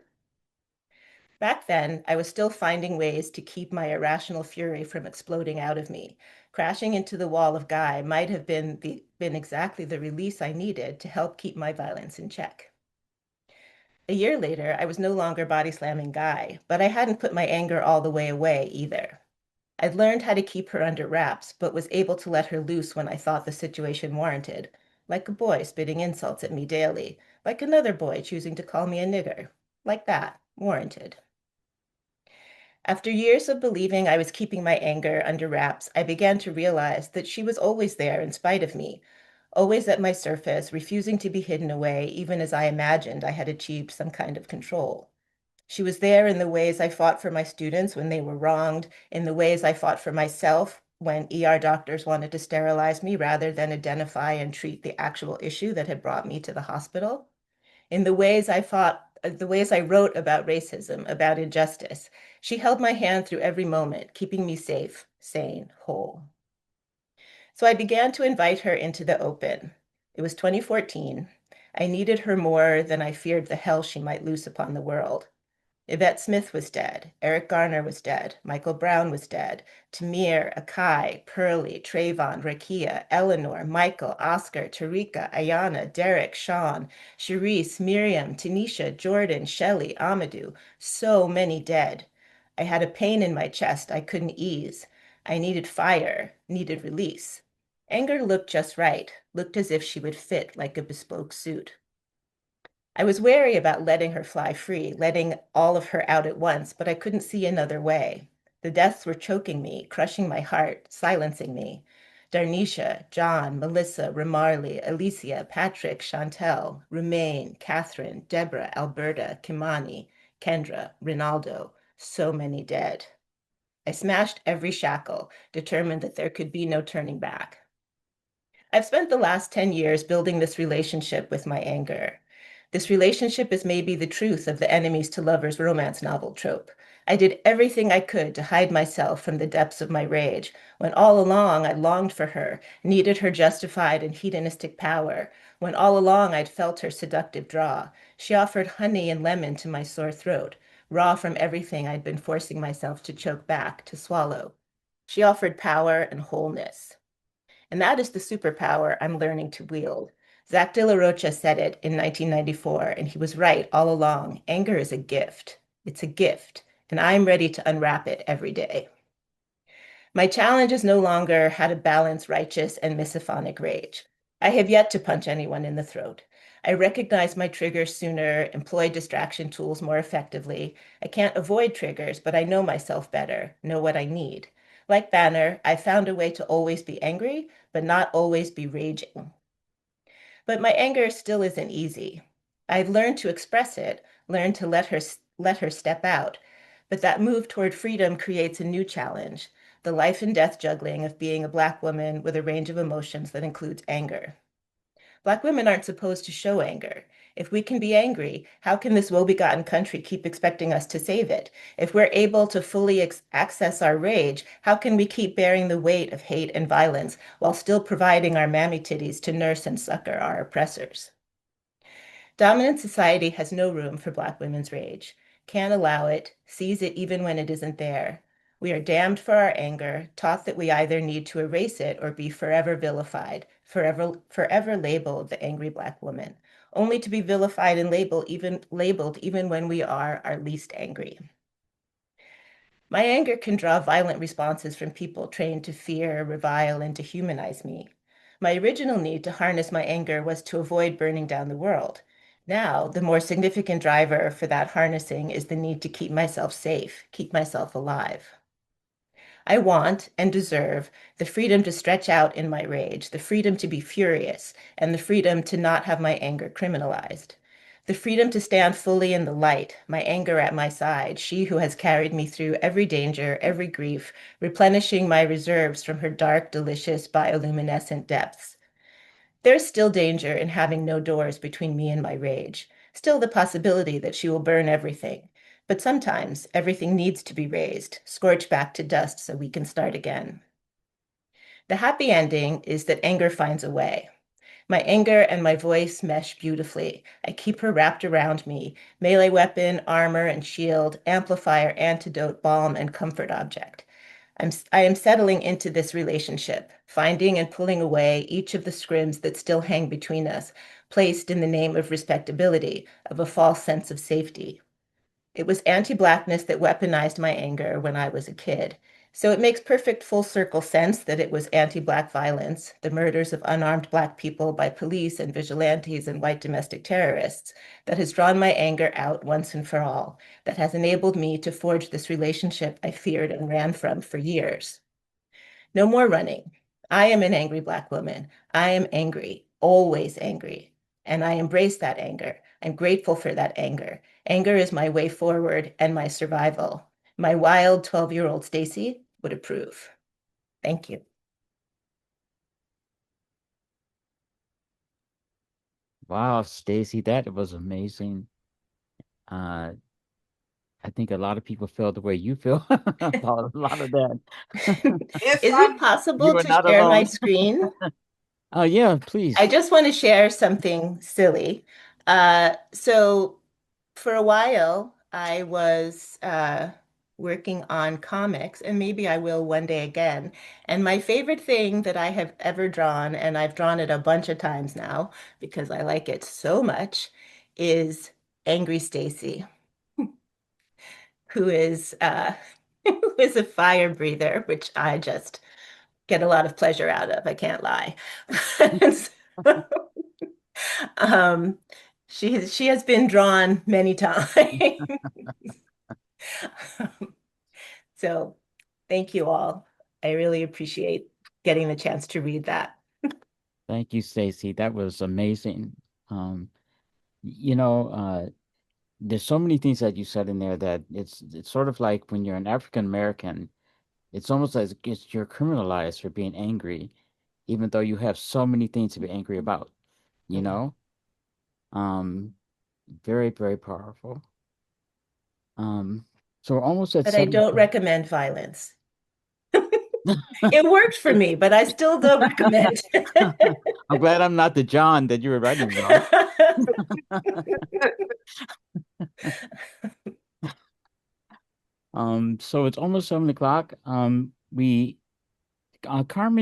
Back then, I was still finding ways to keep my irrational fury from exploding out of me. Crashing into the wall of Guy might have been exactly the release I needed to help keep my violence in check. A year later, I was no longer body slamming Guy, but I hadn't put my anger all the way away either. I'd learned how to keep her under wraps, but was able to let her loose when I thought the situation warranted, like a boy spitting insults at me daily, like another boy choosing to call me a nigger, like that, warranted. After years of believing I was keeping my anger under wraps, I began to realize that she was always there in spite of me, always at my surface, refusing to be hidden away, even as I imagined I had achieved some kind of control. She was there in the ways I fought for my students when they were wronged, in the ways I fought for myself when ER doctors wanted to sterilize me rather than identify and treat the actual issue that had brought me to the hospital, in the ways I wrote about racism, about injustice. She held my hand through every moment, keeping me safe, sane, whole. So I began to invite her into the open. It was 2014. I needed her more than I feared the hell she might loose upon the world. Yvette Smith was dead. Eric Garner was dead. Michael Brown was dead. Tamir, Akai, Pearlie, Trayvon, Rakia, Eleanor, Michael, Oscar, Tarika, Ayana, Derek, Sean, Sharice, Miriam, Tanisha, Jordan, Shelley, Amadou. So many dead. I had a pain in my chest I couldn't ease. I needed fire, needed release. Anger looked just right, looked as if she would fit like a bespoke suit. I was wary about letting her fly free, letting all of her out at once, but I couldn't see another way. The deaths were choking me, crushing my heart, silencing me. Darnisha, John, Melissa, Ramarley, Alicia, Patrick, Chantel, Rumaine, Catherine, Deborah, Alberta, Kimani, Kendra, Rinaldo, so many dead. I smashed every shackle, determined that there could be no turning back. I've spent the last 10 years building this relationship with my anger. This relationship is maybe the truth of the enemies to lovers romance novel trope. I did everything I could to hide myself from the depths of my rage, when all along I longed for her, needed her justified and hedonistic power, when all along I'd felt her seductive draw. She offered honey and lemon to my sore throat, raw from everything I'd been forcing myself to choke back, to swallow. She offered power and wholeness. And that is the superpower I'm learning to wield. Zach De La Rocha said it in 1994, and he was right all along. Anger is a gift. It's a gift. and I'm ready to unwrap it every day. My challenge is no longer how to balance righteous and misophonic rage. I have yet to punch anyone in the throat. I recognize my triggers sooner, employ distraction tools more effectively. I can't avoid triggers, but I know myself better, know what I need. Like Banner, I found a way to always be angry, but not always be raging. But my anger still isn't easy. I've learned to express it, learned to let her step out. But that move toward freedom creates a new challenge, the life and death juggling of being a Black woman with a range of emotions that includes anger. Black women aren't supposed to show anger. If we can be angry, how can this woe-begotten country keep expecting us to save it? If we're able to fully access our rage, how can we keep bearing the weight of hate and violence while still providing our mammy titties to nurse and succor our oppressors? Dominant society has no room for Black women's rage, can't allow it, sees it even when it isn't there. We are damned for our anger, taught that we either need to erase it or be forever vilified, forever labeled the angry Black woman, only to be vilified and labeled even when we are our least angry. My anger can draw violent responses from people trained to fear, revile, and to humanize me. My original need to harness my anger was to avoid burning down the world. Now, the more significant driver for that harnessing is the need to keep myself safe, keep myself alive. I want and deserve the freedom to stretch out in my rage, the freedom to be furious, and the freedom to not have my anger criminalized. The freedom to stand fully in the light, my anger at my side, she who has carried me through every danger, every grief, replenishing my reserves from her dark, delicious, bioluminescent depths. There's still danger in having no doors between me and my rage, still the possibility that she will burn everything. But sometimes everything needs to be raised, scorched back to dust so we can start again. The happy ending is that anger finds a way. My anger and my voice mesh beautifully. I keep her wrapped around me, melee weapon, armor and shield, amplifier, antidote, balm, and comfort object. I am settling into this relationship, finding and pulling away each of the scrims that still hang between us, placed in the name of respectability, of a false sense of safety. It was anti-Blackness that weaponized my anger when I was a kid. So it makes perfect full circle sense that it was anti-Black violence, the murders of unarmed Black people by police and vigilantes and white domestic terrorists, that has drawn my anger out once and for all, that has enabled me to forge this relationship I feared and ran from for years. No more running. I am an angry Black woman. I am angry, always angry. And I embrace that anger. I'm grateful for that anger. Anger is my way forward and my survival. My wild 12-year-old Stacie would approve. Thank you. Wow, Stacie, that was amazing. I think a lot of people feel the way you feel about a lot of that. Is it possible You are to not share my alone. screen? Yeah, please. I just want to share something silly. So for a while, I was working on comics, and maybe I will one day again. And my favorite thing that I have ever drawn, and I've drawn it a bunch of times now because I like it so much, is Angry Stacie, who is who is a fire breather, which I just get a lot of pleasure out of. I can't lie. So, um, she has been drawn many times. So thank you all. I really appreciate getting the chance to read that. Thank you, Stacie. That was amazing. Um, you know, there's so many things that you said in there that it's sort of like when you're an African American, it's almost as if you're criminalized for being angry, even though you have so many things to be angry about, you know? Um, very, very powerful. So we're almost at But I 7. don't recommend violence. It worked for me, but I still don't recommend. I'm glad I'm not the John that you were writing about. So it's almost 7 o'clock. Carmen,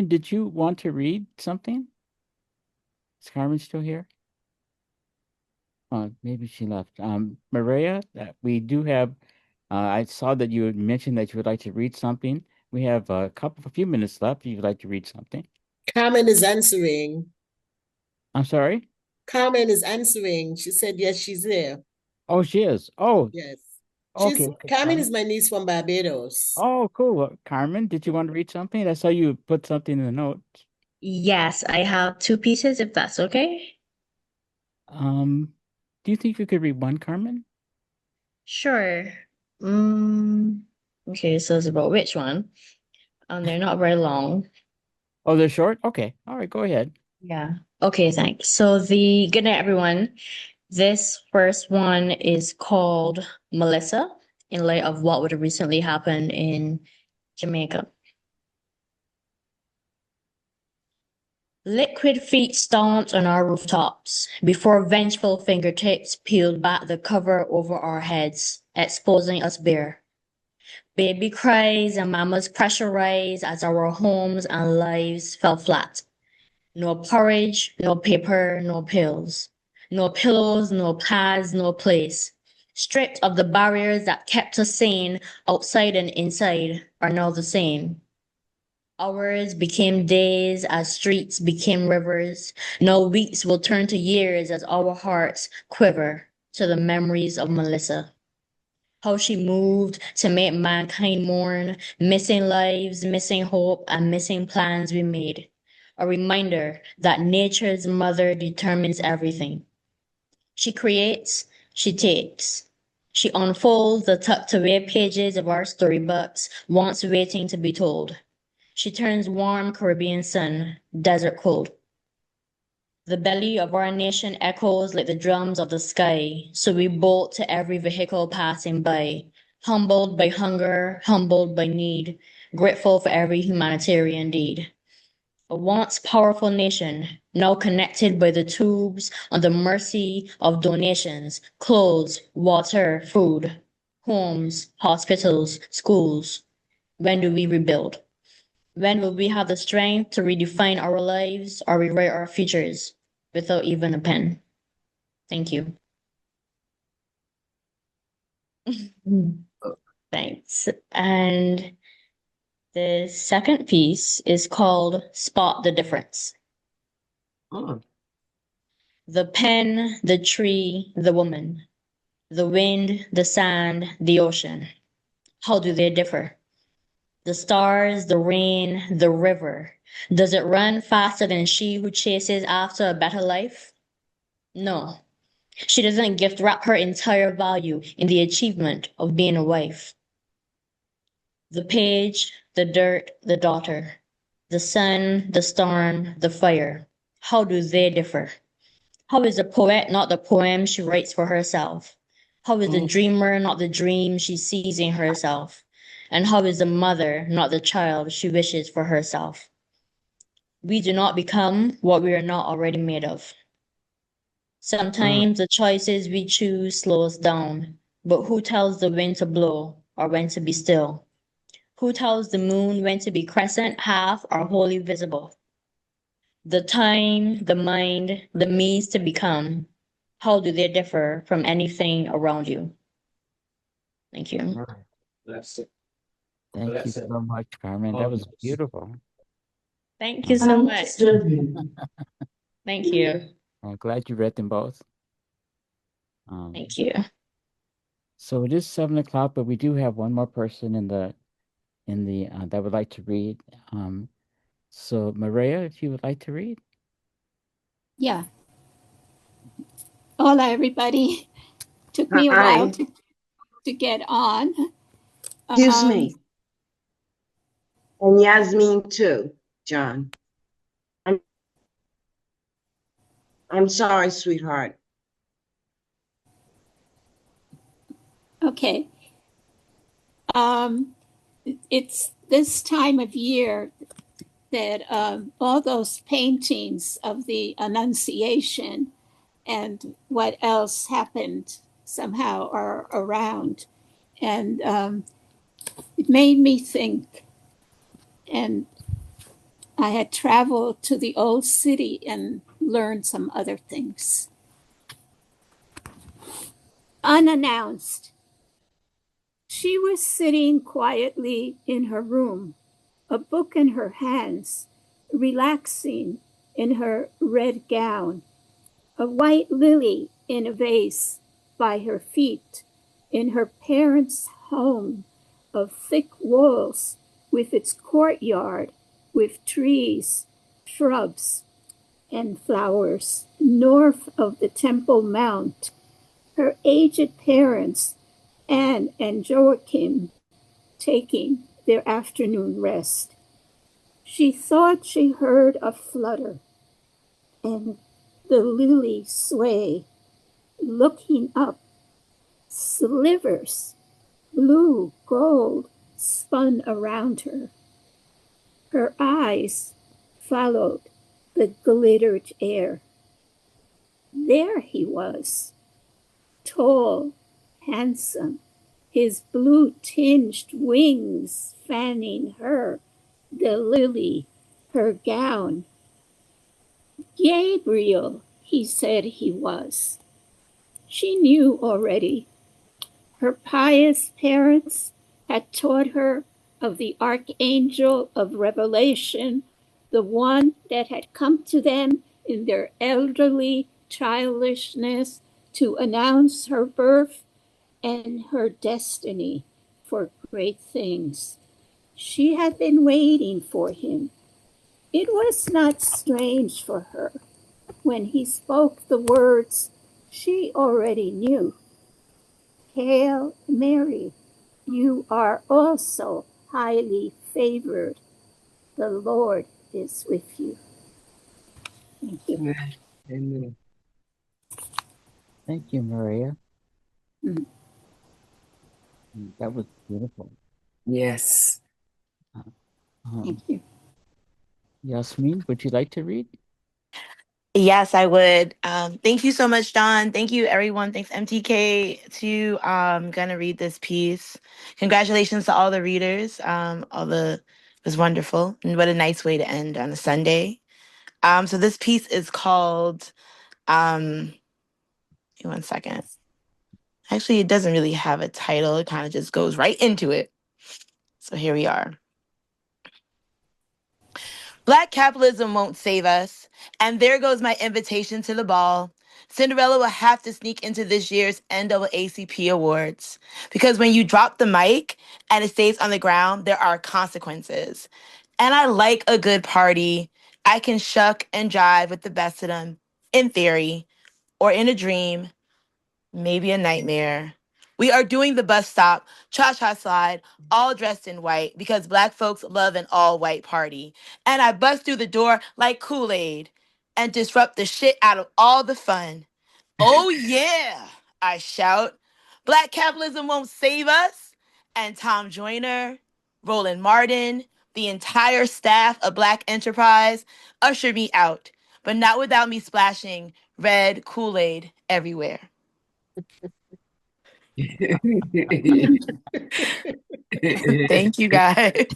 did you want to read something? Is Carmen still here? Maybe she left. Maria, we do have I saw that you had mentioned that you would like to read something. We have a few minutes left. If you'd like to read something. Carmen is answering. I'm sorry? Carmen is answering. She said, yes, she's there. Oh, she is. Oh, Yes. okay. Carmen is my niece from Barbados. Oh, cool. Carmen, did you want to read something? I saw you put something in the notes. Yes, I have two pieces if that's okay. Do you think you could read one, Carmen? Sure. Okay, so it's about which one? They're not very long. Oh, they're short? Okay. All right, go ahead. Yeah. Okay, thanks. So good night, everyone. This first one is called Melissa, in light of what would have recently happened in Jamaica. Liquid feet stomped on our rooftops before vengeful fingertips peeled back the cover over our heads, exposing us bare. Baby cries and mama's pressure rise as our homes and lives fell flat. No porridge, no paper, no pills. No pillows, no pads, no place. Stripped of the barriers that kept us sane, outside and inside are now the same. Hours became days as streets became rivers. No weeks will turn to years as our hearts quiver to the memories of Melissa. How she moved to make mankind mourn, missing lives, missing hope, and missing plans we made. A reminder that nature's mother determines everything. She creates, she takes. She unfolds the tucked away pages of our storybooks, once waiting to be told. She turns warm Caribbean sun, desert cold. The belly of our nation echoes like the drums of the sky, so we bolt to every vehicle passing by, humbled by hunger, humbled by need, grateful for every humanitarian deed. A once powerful nation, now connected by the tubes on the mercy of donations, clothes, water, food, homes, hospitals, schools. When do we rebuild? When will we have the strength to redefine our lives or rewrite our futures without even a pen? Thank you. Thanks. And the second piece is called Spot the Difference. Oh. The pen, the tree, the woman, the wind, the sand, the ocean. How do they differ? The stars, the rain, the river. Does it run faster than she who chases after a better life? No. She doesn't gift wrap her entire value in the achievement of being a wife. The page, the dirt, the daughter. The sun, the storm, the fire. How do they differ? How is the poet not the poem she writes for herself? How is the dreamer not the dream she sees in herself? And how is the mother not the child she wishes for herself? We do not become what we are not already made of. Sometimes the choices we choose slow us down, but who tells the wind to blow or when to be still? Who tells the moon when to be crescent, half, or wholly visible? The time, the mind, the means to become, how do they differ from anything around you? Thank you. Thank you so much, Carmen. That was beautiful. Thank you so much. Thank you. I'm glad you read them both. Thank you. So it is 7 o'clock, but we do have one more person in the that would like to read. So Maria, if you would like to read. Yeah. Hola, everybody. Took me a while to get on. Excuse me. And Yasmin too, John. I'm sorry, sweetheart. Okay. It's this time of year that all those paintings of the Annunciation and what else happened somehow are around. And it made me think. And I had traveled to the old city and learned some other things. Unannounced, She was sitting quietly in her room, a book in her hands, relaxing in her red gown, a white lily in a vase by her feet, in her parents' home of thick walls with its courtyard, with trees, shrubs, and flowers north of the Temple Mount. Her aged parents, Anne and Joachim, taking their afternoon rest. She thought she heard a flutter and the lily sway, looking up, slivers, blue gold, spun around her. Her eyes followed the glittered air. There he was, tall, handsome, his blue-tinged wings fanning her, the lily, her gown. Gabriel, he said he was. She knew already. Her pious parents had taught her of the archangel of revelation, the one that had come to them in their elderly childishness to announce her birth and her destiny for great things. She had been waiting for him. It was not strange for her when he spoke the words she already knew. Hail Mary, you are also highly favored. The Lord is with you. Thank you. Amen. Thank you, Maria. Mm. That was beautiful. Yes. Thank you. Yasmin, would you like to read? Yes, I would. Thank you so much, Don. Thank you, everyone. Thanks, MTK, to gonna read this piece. Congratulations to all the readers. It was wonderful, and what a nice way to end on a Sunday. So this piece is called. Give me 1 second. Actually, it doesn't really have a title. It kind of just goes right into it. So here we are. Black capitalism won't save us. And there goes my invitation to the ball. Cinderella will have to sneak into this year's NAACP Awards. Because when you drop the mic and it stays on the ground, there are consequences. And I like a good party. I can shuck and jive with the best of them, in theory, or in a dream, maybe a nightmare. We are doing the bus stop, cha-cha slide, all dressed in white because Black folks love an all-white party. And I bust through the door like Kool-Aid and disrupt the shit out of all the fun. Oh yeah, I shout. Black capitalism won't save us. And Tom Joyner, Roland Martin, the entire staff of Black Enterprise usher me out, but not without me splashing red Kool-Aid everywhere. Thank you, guys.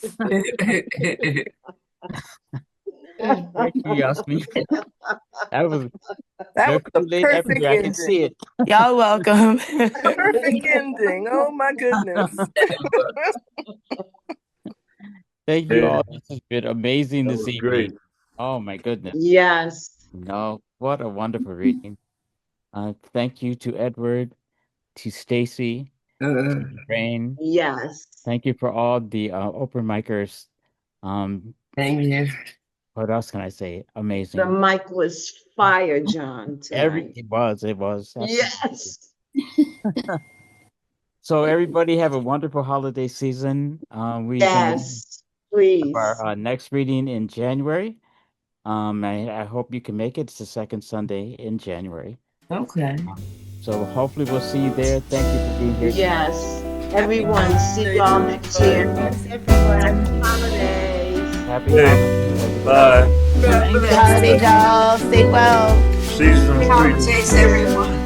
Thank you, Yasmin. That was That was a perfect everywhere. I can see ending. it. Y'all welcome. Perfect ending. Oh my goodness. Thank you Yeah. all. This has been amazing That this was evening. great. Oh my goodness. Yes. No, what a wonderful reading. Thank you to Edward, to Stacie, to Lorraine. Yes. Thank you for all the open micers. Thank you. What else can I say? Amazing. The mic was fire, John, tonight. It was. Absolutely. Yes. So everybody have a wonderful holiday season. We're Yes, gonna please. have our next reading in January. I hope you can make it. It's the second Sunday in January. Okay. So hopefully we'll see you there. Thank you for being here. Yes. Everyone, see y'all next year. Thanks, everyone. Happy holidays. Happy Hey, bye. Happy holidays, y'all. Stay well. Season Happy 3. holidays, everyone.